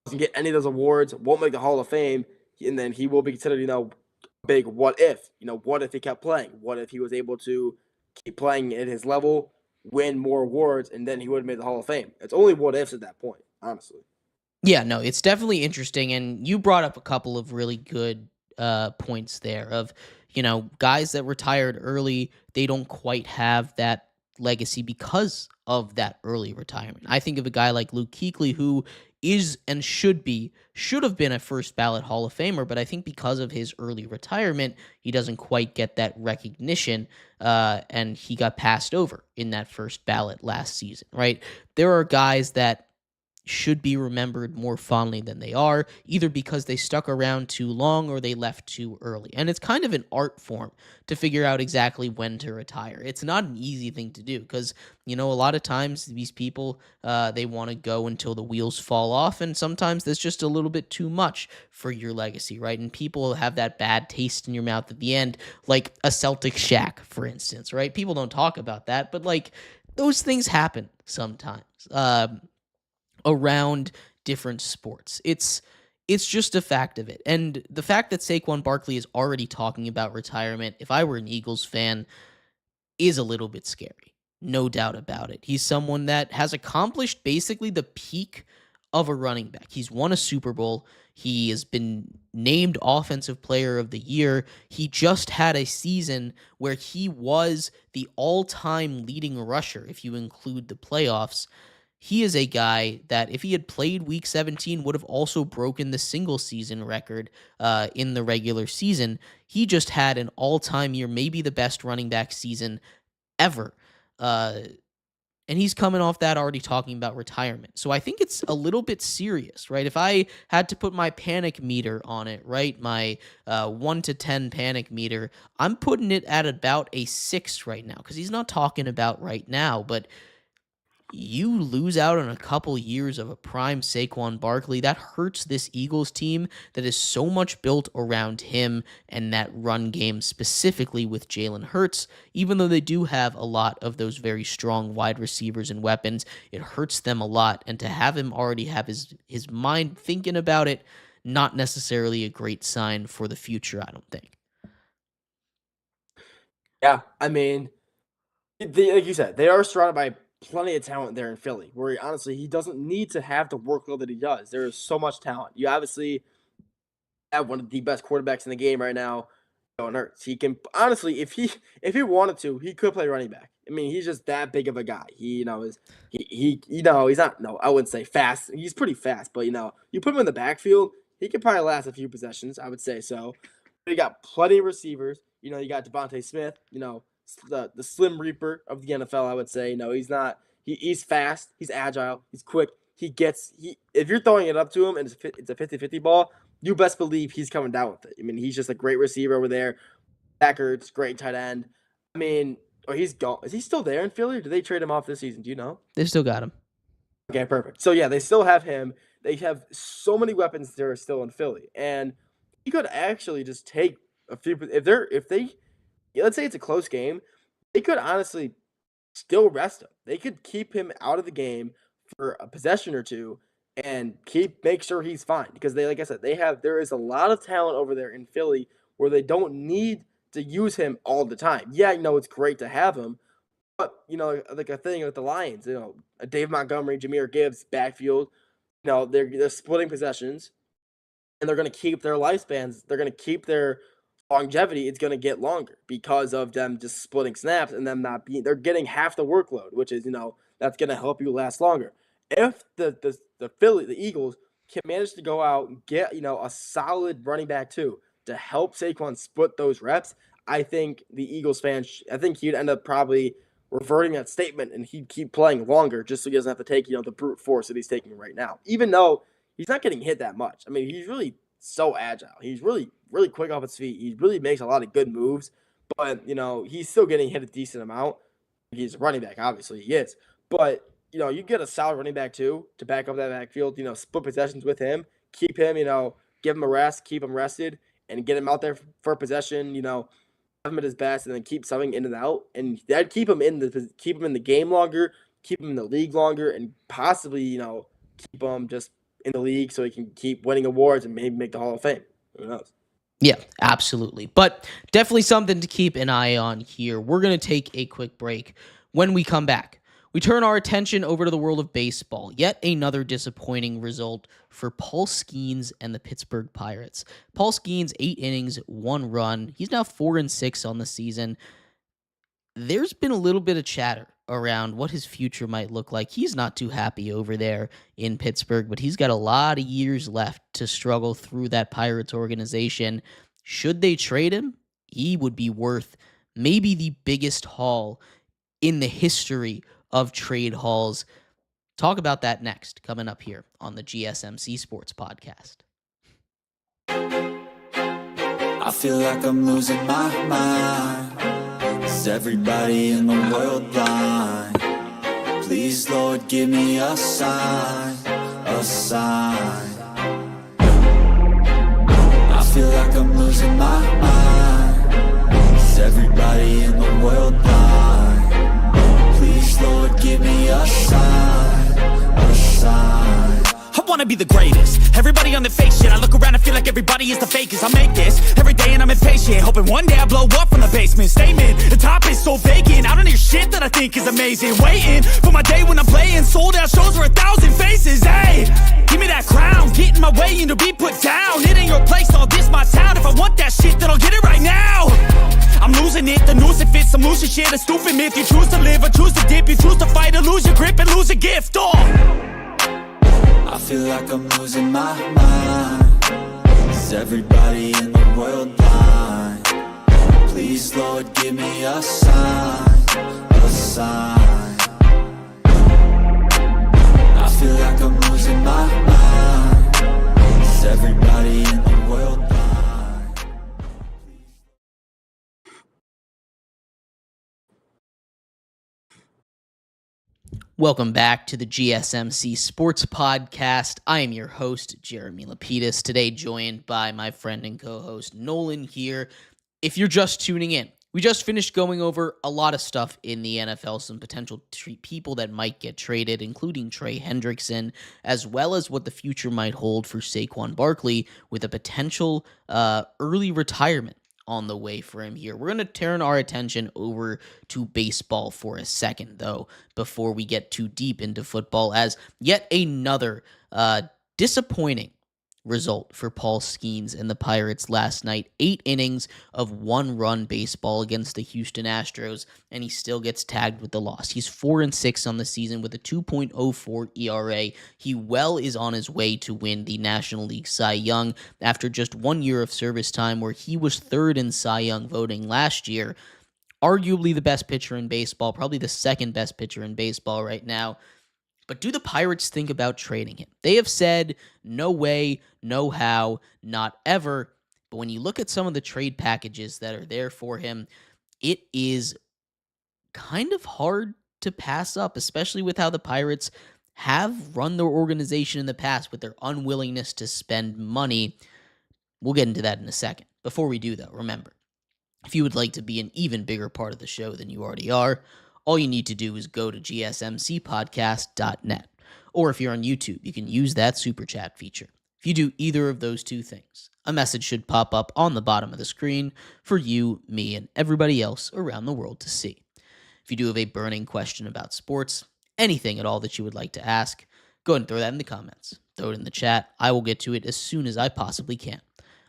[SPEAKER 2] doesn't get any of those awards, won't make the Hall of Fame, and then he will be considered, big what if. What if he kept playing? What if he was able to keep playing at his level, win more awards, and then he would have made the Hall of Fame? It's only what ifs at that point, honestly.
[SPEAKER 1] Yeah, no, it's definitely interesting, and you brought up a couple of really good points there of, guys that retired early, they don't quite have that legacy because of that early retirement. I think of a guy like Luke Kuechly, who is and should have been a first ballot Hall of Famer, but I think because of his early retirement, he doesn't quite get that recognition, and he got passed over in that first ballot last season, right? There are guys that should be remembered more fondly than they are, either because they stuck around too long or they left too early. And it's kind of an art form to figure out exactly when to retire. It's not an easy thing to do because, a lot of times these people, they want to go until the wheels fall off, and sometimes there's just a little bit too much for your legacy, right? And people have that bad taste in your mouth at the end, like a Celtic Shaq, for instance, right? People don't talk about that, but those things happen sometimes. Around different sports. It's just a fact of it. And the fact that Saquon Barkley is already talking about retirement, if I were an Eagles fan, is a little bit scary. No doubt about it. He's someone that has accomplished basically the peak of a running back. He's won a Super Bowl. He has been named Offensive Player of the Year. He just had a season where he was the all-time leading rusher, if you include the playoffs. He is a guy that, if he had played Week 17, would have also broken the single-season record in the regular season. He just had an all-time year, maybe the best running back season ever. And he's coming off that already talking about retirement. So I think it's a little bit serious, right? If I had to put my panic meter on it, right, my 1 to 10 panic meter, I'm putting it at about a 6 right now, because he's not talking about right now, but you lose out on a couple years of a prime Saquon Barkley. That hurts this Eagles team that is so much built around him and that run game, specifically with Jalen Hurts. Even though they do have a lot of those very strong wide receivers and weapons, it hurts them a lot. And to have him already have his mind thinking about it, not necessarily a great sign for the future, I don't think.
[SPEAKER 2] Yeah, I mean, like you said, they are surrounded by plenty of talent there in Philly, where honestly, he doesn't need to have the workload that he does. There is so much talent. You obviously have one of the best quarterbacks in the game right now, Jalen Hurts. He can, honestly, if he wanted to, he could play running back. I mean, he's just that big of a guy. He's not, no, I wouldn't say fast. He's pretty fast, but you put him in the backfield, he could probably last a few possessions, I would say so. You got plenty of receivers. You got Devontae Smith, the Slim Reaper of the NFL, I would say. No, he's not. He's fast. He's agile. He's quick. If you're throwing it up to him and it's a 50-50 ball, you best believe he's coming down with it. I mean, he's just a great receiver over there. Backwards, great tight end. I mean, he's gone. Is he still there in Philly, or did they trade him off this season? Do you know?
[SPEAKER 1] They've still got him.
[SPEAKER 2] Okay, perfect. So, yeah, they still have him. They have so many weapons that are still in Philly. And he could actually just take a few. If they let's say it's a close game, they could honestly still rest him. They could keep him out of the game for a possession or two and make sure he's fine, because like I said, there is a lot of talent over there in Philly where they don't need to use him all the time. Yeah, it's great to have him, but like a thing with the Lions, Dave Montgomery, Jahmyr Gibbs, backfield, they're splitting possessions, and they're going to keep their lifespans. They're going to keep their longevity. It's going to get longer because of them just splitting snaps and them they're getting half the workload, which is, that's going to help you last longer. If the Eagles can manage to go out and get, a solid running back too, to help Saquon split those reps, I think the Eagles fans, I think he'd end up probably reverting that statement, and he'd keep playing longer just so he doesn't have to take, the brute force that he's taking right now, even though he's not getting hit that much. I mean, he's really so agile. He's really, really quick off his feet. He really makes a lot of good moves, but, he's still getting hit a decent amount. He's a running back, obviously he is, but, you get a solid running back too to back up that backfield, split possessions with him, keep him, give him a rest, keep him rested, and get him out there for possession, have him at his best, and then keep subbing in and out, and that'd keep him in the game longer, keep him in the league longer, and possibly, keep him just in the league so he can keep winning awards and maybe make the Hall of Fame. Who knows?
[SPEAKER 1] Yeah, absolutely. But definitely something to keep an eye on here. We're going to take a quick break. When we come back, we turn our attention over to the world of baseball. Yet another disappointing result for Paul Skeens and the Pittsburgh Pirates. Paul Skeens, 8 innings, 1 run. He's now 4-6 on the season. There's been a little bit of chatter around what his future might look like. He's not too happy over there in Pittsburgh, but he's got a lot of years left to struggle through that Pirates organization. Should they trade him, he would be worth maybe the biggest haul in the history of trade hauls. Talk about that next, coming up here on the GSMC Sports Podcast.
[SPEAKER 3] I feel like I'm losing my mind. Is everybody in the world blind? Please, Lord, give me a sign, a sign. I feel like I'm losing my mind. Is everybody in the world blind? Please, Lord, give me a sign, a sign.
[SPEAKER 4] I wanna be the greatest. Everybody on the fake shit. I look around and feel like everybody is the fakest. I make this every day and I'm impatient, hoping one day I blow up from the basement. Statement, the top is so so vacant. I don't hear shit that I think is amazing. Waiting for my day when I'm playing sold out shows for 1,000 faces. Hey, give me that crown, get in my way and to be put down. It ain't your place, all this my town. If I want that shit, then I'll get it right now. I'm losing it, the noose it fits, I'm losing shit. A stupid myth, you choose to live or choose to dip. You choose to fight or lose your grip and lose a gift.
[SPEAKER 3] I feel like I'm losing my mind. Is everybody in the world blind? Please, Lord, give me a sign, a sign. I feel like I'm losing my mind. Is everybody in the world blind?
[SPEAKER 1] Welcome back to the GSMC Sports Podcast. I am your host, Jeremy Lapidus, today joined by my friend and co-host, Nolan here. If you're just tuning in, we just finished going over a lot of stuff in the NFL, some potential people that might get traded, including Trey Hendrickson, as well as what the future might hold for Saquon Barkley with a potential early retirement on the way for him here. We're going to turn our attention over to baseball for a second, though, before we get too deep into football, as yet another disappointing result for Paul Skeens and the Pirates last night. 8 innings of 1-run baseball against the Houston Astros, and he still gets tagged with the loss. He's 4-6 on the season with a 2.04 ERA. He well is on his way to win the National League Cy Young after just 1 year of service time, where he was 3rd in Cy Young voting last year. Arguably the best pitcher in baseball, probably the second best pitcher in baseball right now. But do the Pirates think about trading him? They have said, no way, no how, not ever. But when you look at some of the trade packages that are there for him, it is kind of hard to pass up, especially with how the Pirates have run their organization in the past with their unwillingness to spend money. We'll get into that in a second. Before we do, though, remember, if you would like to be an even bigger part of the show than you already are, all you need to do is go to gsmcpodcast.net. Or if you're on YouTube, you can use that super chat feature. If you do either of those two things, a message should pop up on the bottom of the screen for you, me, and everybody else around the world to see. If you do have a burning question about sports, anything at all that you would like to ask, go ahead and throw that in the comments. Throw it in the chat. I will get to it as soon as I possibly can.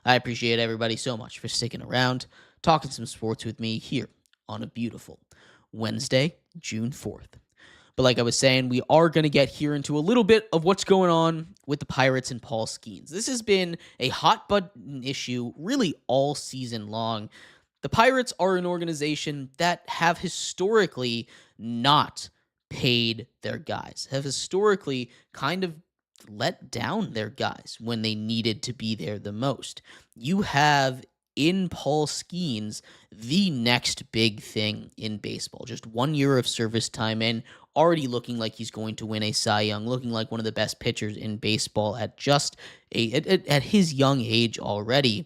[SPEAKER 1] I appreciate everybody so much for sticking around, talking some sports with me here on a beautiful Wednesday, June 4th. But like I was saying, we are going to get here into a little bit of what's going on with the Pirates and Paul Skeens. This has been a hot button issue really all season long. The Pirates are an organization that have historically not paid their guys, have historically kind of let down their guys when they needed to be there the most. You have in Paul Skeens the next big thing in baseball. Just 1 year of service time in, already looking like he's going to win a Cy Young, looking like one of the best pitchers in baseball at just at his young age already.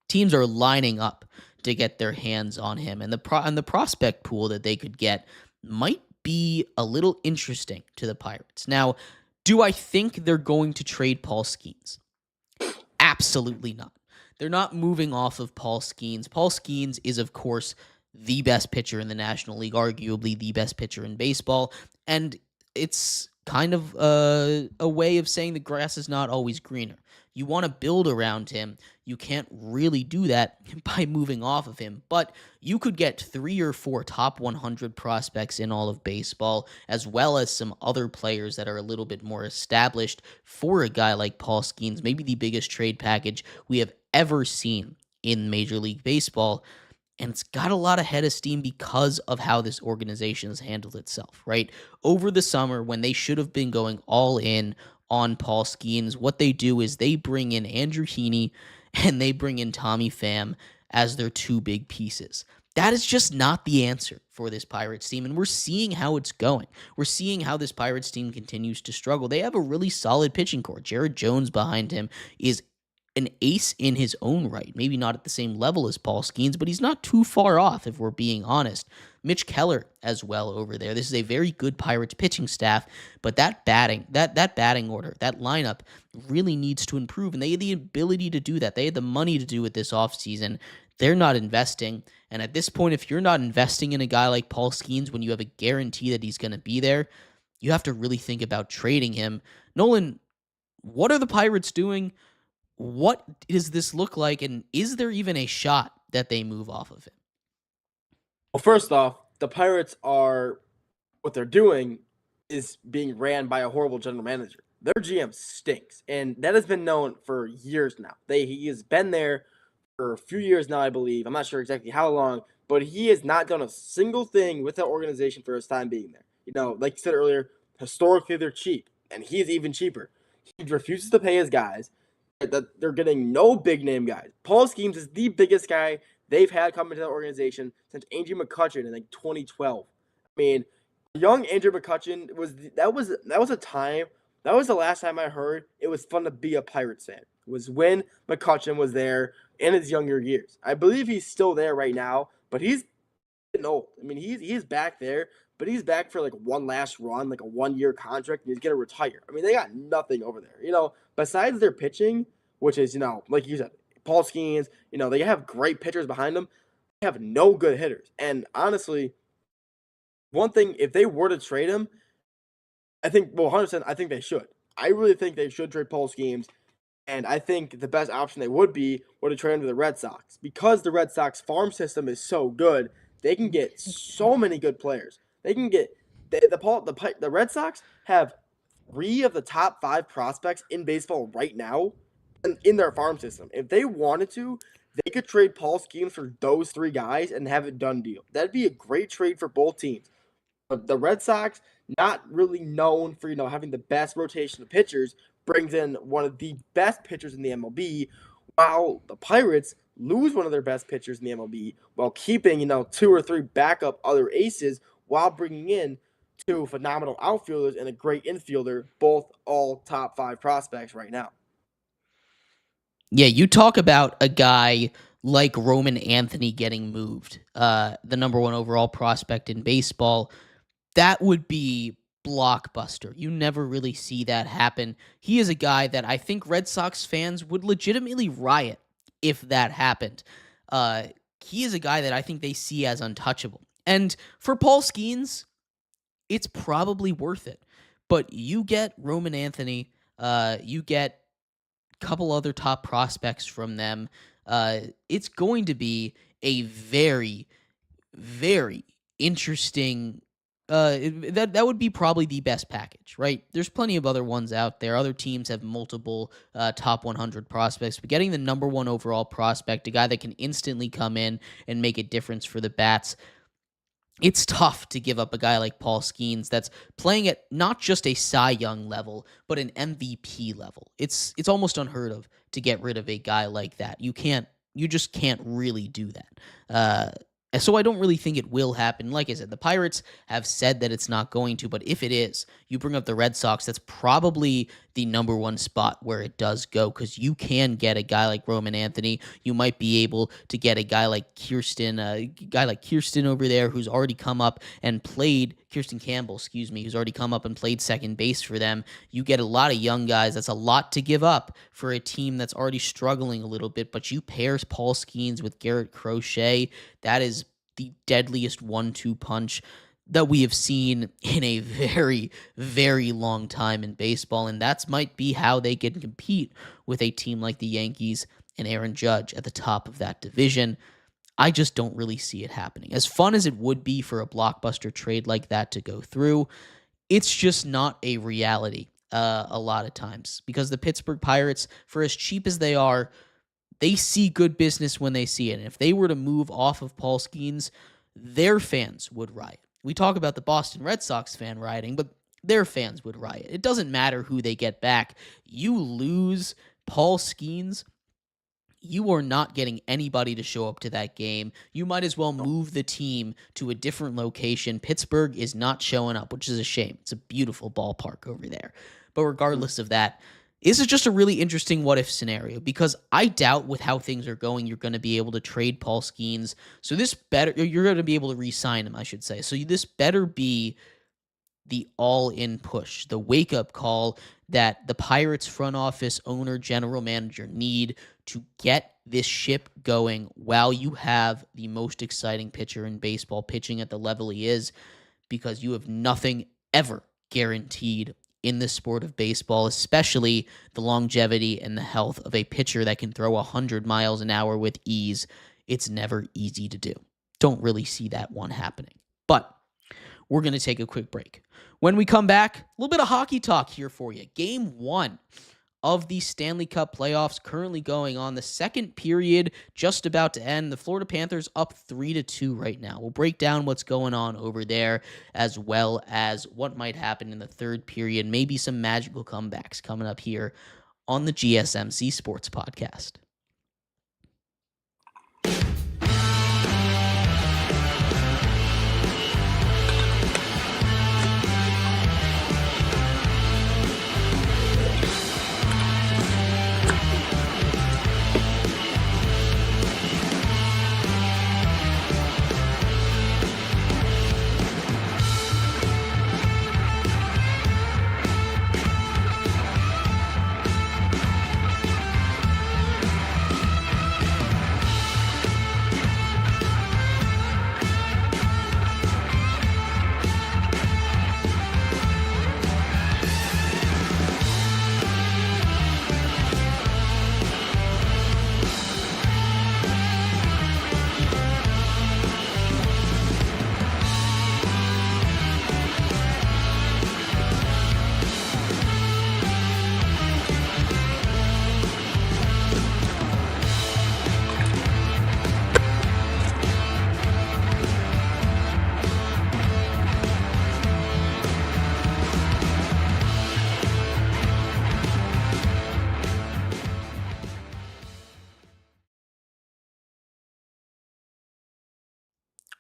[SPEAKER 1] Teams are lining up to get their hands on him, and the prospect pool that they could get might be a little interesting to the Pirates. Now, do I think they're going to trade Paul Skeens? Absolutely not. They're not moving off of Paul Skeens. Paul Skeens is, of course, the best pitcher in the National League, arguably the best pitcher in baseball, and it's kind of a way of saying the grass is not always greener. You want to build around him. You can't really do that by moving off of him, but you could get 3 or 4 top 100 prospects in all of baseball, as well as some other players that are a little bit more established for a guy like Paul Skeens, maybe the biggest trade package we have ever seen in Major League Baseball. And it's got a lot of head of steam because of how this organization has handled itself, right? Over the summer, when they should have been going all in on Paul Skeens, what they do is they bring in Andrew Heaney and they bring in Tommy Pham as their 2 big pieces. That is just not the answer for this Pirates team, and we're seeing how it's going. We're seeing how this Pirates team continues to struggle. They have a really solid pitching core. Jared Jones behind him is an ace in his own right. Maybe not at the same level as Paul Skeens, but he's not too far off if we're being honest. Mitch Keller as well over there. This is a very good Pirates pitching staff, but that batting order, that lineup really needs to improve, and they had the ability to do that. They had the money to do it this offseason. they're not investing. And at this point, if you're not investing in a guy like Paul Skeens when you have a guarantee that he's going to be there, you have to really think about trading him. Nolan, what are the Pirates doing? What does this look like? And is there even a shot that they move off of him?
[SPEAKER 2] Well, first off, the Pirates are what they're doing is being ran by a horrible general manager. Their GM stinks, and that has been known for years now. He has been there for a few years now, I believe. I'm not sure exactly how long, but he has not done a single thing with that organization for his time being there. You know, like you said earlier, historically they're cheap, and he is even cheaper. He refuses to pay his guys. That they're getting no big name guys. Paul Skeens is the biggest guy they've had come into the organization since Andrew McCutchen in like 2012. I mean, young Andrew McCutchen was a time. That was the last time I heard it was fun to be a Pirates fan. It was when McCutchen was there in his younger years. I believe he's still there right now, but he's getting old. I mean, he's back there, but he's back for like one last run, like a 1-year contract, and he's gonna retire. I mean, they got nothing over there. You know, besides their pitching, which is, you know, like you said, Paul Skeens, you know, they have great pitchers behind them. They have no good hitters. And honestly, one thing, if they were to trade him, I think, well, 100%, I think they should. I really think they should trade Paul Skeens. And I think the best option they would to trade him to the Red Sox. Because the Red Sox farm system is so good, they can get so many good players. They can get the Red Sox have 3 of the top 5 prospects in baseball right now in their farm system. If they wanted to, they could trade Paul Skeens for those 3 guys and have a done deal. That'd be a great trade for both teams. But the Red Sox, not really known for, you know, having the best rotation of pitchers, brings in one of the best pitchers in the MLB, while the Pirates lose one of their best pitchers in the MLB while keeping, you know, 2 or 3 backup other aces while bringing in 2 phenomenal outfielders and a great infielder, both all top 5 prospects right now.
[SPEAKER 1] Yeah, you talk about a guy like Roman Anthony getting moved, the number 1 overall prospect in baseball. That would be blockbuster. You never really see that happen. He is a guy that I think Red Sox fans would legitimately riot if that happened. He is a guy that I think they see as untouchable. And for Paul Skeens, it's probably worth it. But you get Roman Anthony, you get a couple other top prospects from them. It's going to be a very, very interesting. That would be probably the best package, right? There's plenty of other ones out there. Other teams have multiple top 100 prospects, but getting the number 1 overall prospect, a guy that can instantly come in and make a difference for the bats, it's tough to give up a guy like Paul Skeens that's playing at not just a Cy Young level, but an MVP level. It's almost unheard of to get rid of a guy like that. You just can't really do that. So I don't really think it will happen. Like I said, the Pirates have said that it's not going to, but if it is, you bring up the Red Sox, that's probably the number 1 spot where it does go, because you can get a guy like Roman Anthony. You might be able to get a guy like Kirsten over there who's already come up and played, Kirsten Campbell, who's already come up and played second base for them. You get a lot of young guys. That's a lot to give up for a team that's already struggling a little bit, but you pair Paul Skeens with Garrett Crochet. That is the deadliest 1-2 punch that we have seen in a very, very long time in baseball, and that might be how they can compete with a team like the Yankees and Aaron Judge at the top of that division. I just don't really see it happening. As fun as it would be for a blockbuster trade like that to go through, it's just not a reality a lot of times, because the Pittsburgh Pirates, for as cheap as they are, they see good business when they see it. And if they were to move off of Paul Skeens, their fans would riot. We talk about the Boston Red Sox fan rioting, but their fans would riot. It doesn't matter who they get back. You lose Paul Skeens, you are not getting anybody to show up to that game. You might as well move the team to a different location. Pittsburgh is not showing up, which is a shame. It's a beautiful ballpark over there. But regardless of that, this is just a really interesting what-if scenario, because I doubt with how things are going, you're going to be able to trade Paul Skeens. So you're going to be able to re-sign him, I should say. So this better be the all-in push, the wake-up call that the Pirates front office, owner, general manager need to get this ship going while you have the most exciting pitcher in baseball pitching at the level he is, because you have nothing ever guaranteed in the sport of baseball, especially the longevity and the health of a pitcher that can throw 100 miles an hour with ease. It's never easy to do. Don't really see that one happening. But we're going to take a quick break. When we come back, a little bit of hockey talk here for you. Game 1 of the Stanley Cup playoffs currently going on. The second period just about to end. The Florida Panthers up 3-2 right now. We'll break down what's going on over there, as well as what might happen in the third period. Maybe some magical comebacks coming up here on the GSMC Sports Podcast.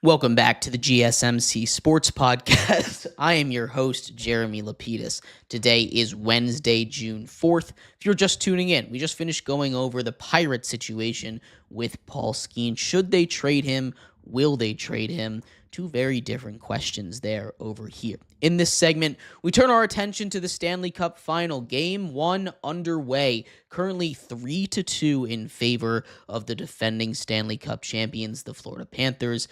[SPEAKER 1] Welcome back to the GSMC Sports Podcast. I am your host, Jeremy Lapidus. Today is Wednesday, June 4th. If you're just tuning in, we just finished going over the Pirate situation with Paul Skeens. Should they trade him? Will they trade him? Two very different questions there over here. In this segment, we turn our attention to the Stanley Cup Final. Game 1 underway. Currently 3-2 in favor of the defending Stanley Cup champions, the Florida Panthers.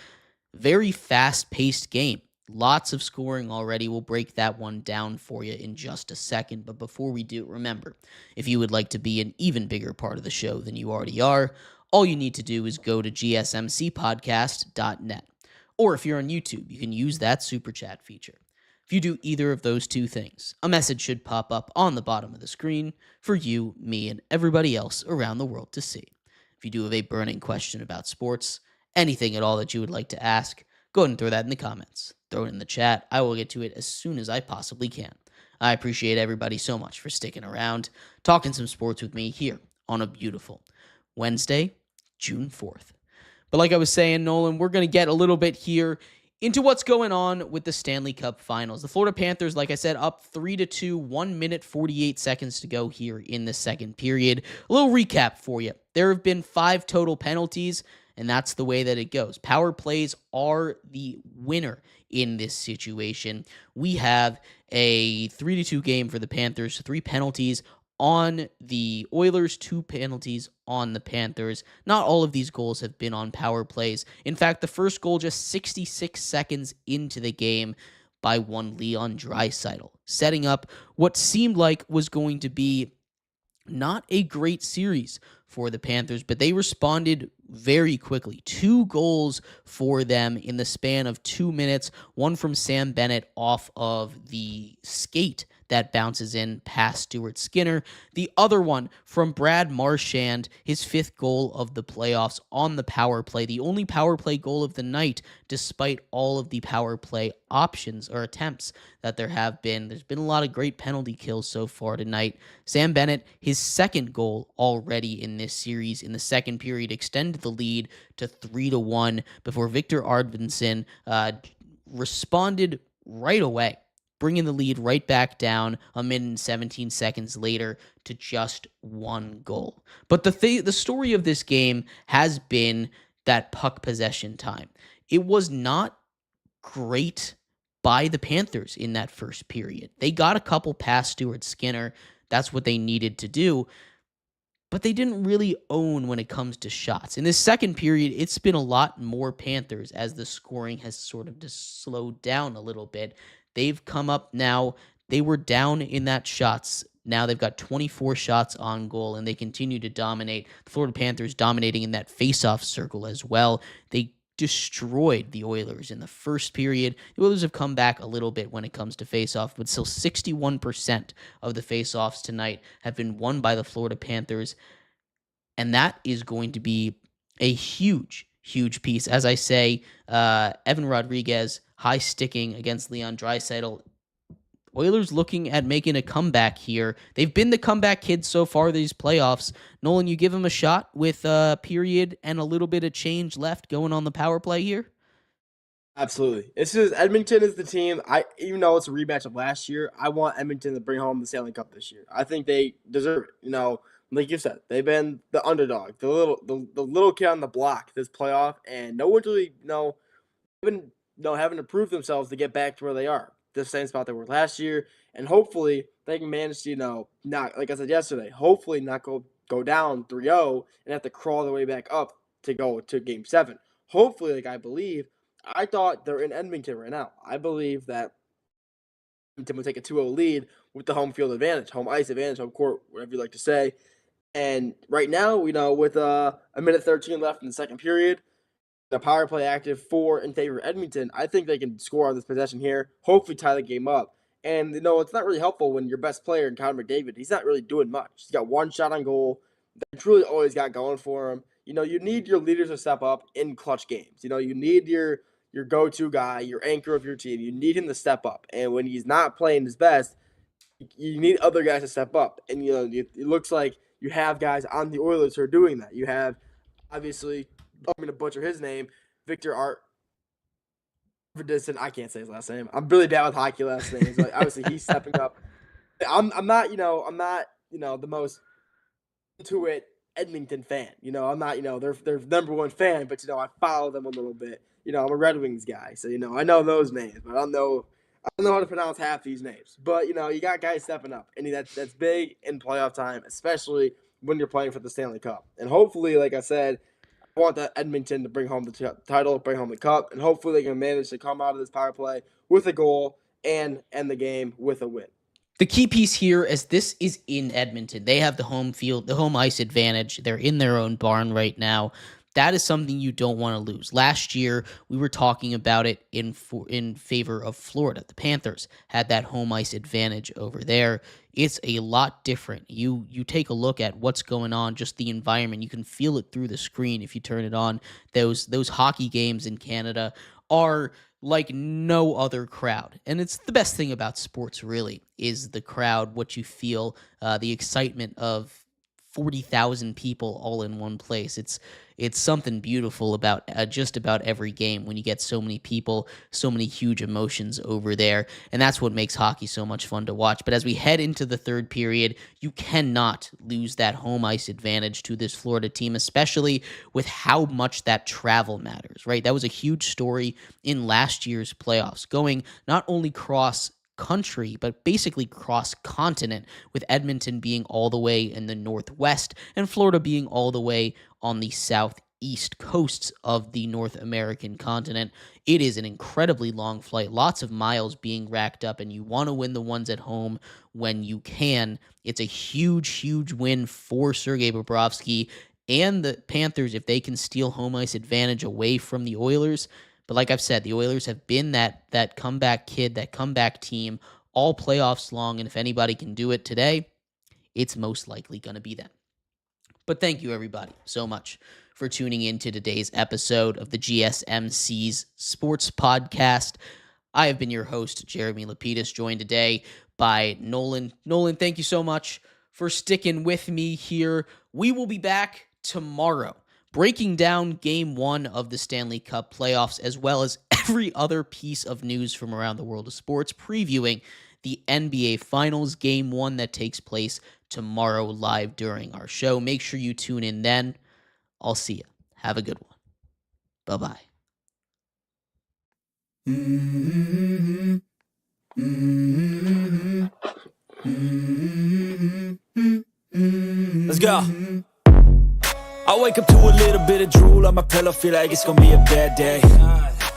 [SPEAKER 1] Very fast-paced game. Lots of scoring already. We'll break that one down for you in just a second. But before we do, remember, if you would like to be an even bigger part of the show than you already are, all you need to do is go to gsmcpodcast.net. Or if you're on YouTube, you can use that super chat feature. If you do either of those two things, a message should pop up on the bottom of the screen for you, me, and everybody else around the world to see. If you do have a burning question about sports, anything at all that you would like to ask, go ahead and throw that in the comments. Throw it in the chat. I will get to it as soon as I possibly can. I appreciate everybody so much for sticking around, talking some sports with me here on a beautiful Wednesday, June 4th. But like I was saying, Nolan, we're going to get a little bit here into what's going on with the Stanley Cup Finals. The Florida Panthers, like I said, up 3-2, 1 minute, 48 seconds to go here in the second period. A little recap for you. There have been 5 total penalties, and that's the way that it goes. Power plays are the winner in this situation. We have a 3-2 game for the Panthers, 3 penalties on the Oilers, 2 penalties on the Panthers. Not all of these goals have been on power plays. In fact, the first goal just 66 seconds into the game by one Leon Draisaitl, setting up what seemed like was going to be not a great series for the Panthers, but they responded very quickly. 2 goals for them in the span of 2 minutes, one from Sam Bennett off of the skate that bounces in past Stuart Skinner. The other one from Brad Marchand, his 5th goal of the playoffs on the power play. The only power play goal of the night, despite all of the power play options or attempts that there have been. There's been a lot of great penalty kills so far tonight. Sam Bennett, his 2nd goal already in this series in the second period, extended the lead to 3-1 before Victor Arvidsson responded right away, bringing the lead right back down a minute and 17 seconds later to just 1 goal. But the story of this game has been that puck possession time. It was not great by the Panthers in that first period. They got a couple past Stuart Skinner. That's what they needed to do. but they didn't really own when it comes to shots. In this second period, it's been a lot more Panthers as the scoring has sort of just slowed down a little bit. They've come up now. They were down in that shots. Now they've got 24 shots on goal, and they continue to dominate. The Florida Panthers dominating in that faceoff circle as well. They destroyed the Oilers in the first period. The Oilers have come back a little bit when it comes to faceoff, but still 61% of the faceoffs tonight have been won by the Florida Panthers, and that is going to be a huge, huge piece. As I say, Evan Rodriguez high sticking against Leon Draisaitl. Oilers looking at making a comeback here. They've been the comeback kids so far these playoffs. Nolan, you give them a shot with a period and a little bit of change left going on the power play here?
[SPEAKER 2] Absolutely. It's just Edmonton is the team. Even though it's a rematch of last year, I want Edmonton to bring home the Stanley Cup this year. I think they deserve it. Like you said, they've been the underdog, the little kid on the block this playoff, and no one's really even having to prove themselves to get back to where they are, the same spot they were last year, and hopefully they can manage to not, like I said yesterday, hopefully not go down 3-0 and have to crawl their way back up to go to Game 7. Hopefully, I thought they're in Edmonton right now. I believe that Edmonton would take a 2-0 lead with the home field advantage, home ice advantage, home court, whatever you like to say. And right now, with a minute 13 left in the second period, the power play active 4 in favor of Edmonton. I think they can score on this possession here, hopefully tie the game up. And, it's not really helpful when your best player, Connor McDavid, he's not really doing much. He's got one shot on goal. That's really all he's got going for him. You need your leaders to step up in clutch games. You need your go-to guy, your anchor of your team. You need him to step up. And when he's not playing his best, you need other guys to step up. And, it looks like you have guys on the Oilers who are doing that. You have, obviously, I'm going to butcher his name, Victor Arvidsson. I can't say his last name. I'm really bad with hockey last names. Like, obviously, he's stepping up. I'm not the most into it Edmonton fan. I'm not, their number one fan, but, I follow them a little bit. I'm a Red Wings guy, so, I know those names, but I don't know how to pronounce half these names. But, you got guys stepping up, and that's big in playoff time, especially when you're playing for the Stanley Cup. And hopefully, like I said, I want that Edmonton to bring home the title, bring home the cup, and hopefully they can manage to come out of this power play with a goal and end the game with a win.
[SPEAKER 1] The key piece here is this is in Edmonton. They have the home field, the home ice advantage. They're in their own barn right now. That is something you don't want to lose. Last year, we were talking about it in favor of Florida. The Panthers had that home ice advantage over there. It's a lot different. You take a look at what's going on, just the environment. You can feel it through the screen if you turn it on. Those hockey games in Canada are like no other crowd. And it's the best thing about sports, really, is the crowd, what you feel, the excitement of 40,000 people all in one place. It's something beautiful about just about every game when you get so many people, so many huge emotions over there, and that's what makes hockey so much fun to watch. But as we head into the third period, you cannot lose that home ice advantage to this Florida team, especially with how much that travel matters, right? That was a huge story in last year's playoffs, going not only cross country, but basically cross continent, with Edmonton being all the way in the northwest and Florida being all the way on the southeast coasts of the North American continent. It is an incredibly long flight, lots of miles being racked up, and you want to win the ones at home when you can. It's a huge, huge win for Sergei Bobrovsky and the Panthers if they can steal home ice advantage away from the Oilers. But like I've said, the Oilers have been that comeback kid, that comeback team all playoffs long, and if anybody can do it today, it's most likely going to be them. But thank you, everybody, so much for tuning in to today's episode of the GSMC's Sports Podcast. I have been your host, Jeremy Lapidus, joined today by Nolan. Nolan, thank you so much for sticking with me here. We will be back tomorrow, breaking down Game 1 of the Stanley Cup playoffs, as well as every other piece of news from around the world of sports, previewing the NBA Finals Game 1 that takes place tomorrow live during our show. Make sure you tune in then. I'll see you. Have a good one. Bye-bye.
[SPEAKER 4] Let's go.
[SPEAKER 3] I wake up to a little bit of drool on my pillow, feel like it's gonna be a bad day.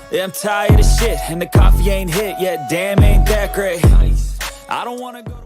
[SPEAKER 3] Yeah, I'm tired of shit, and the coffee ain't hit yet, damn, ain't that great. I don't wanna go to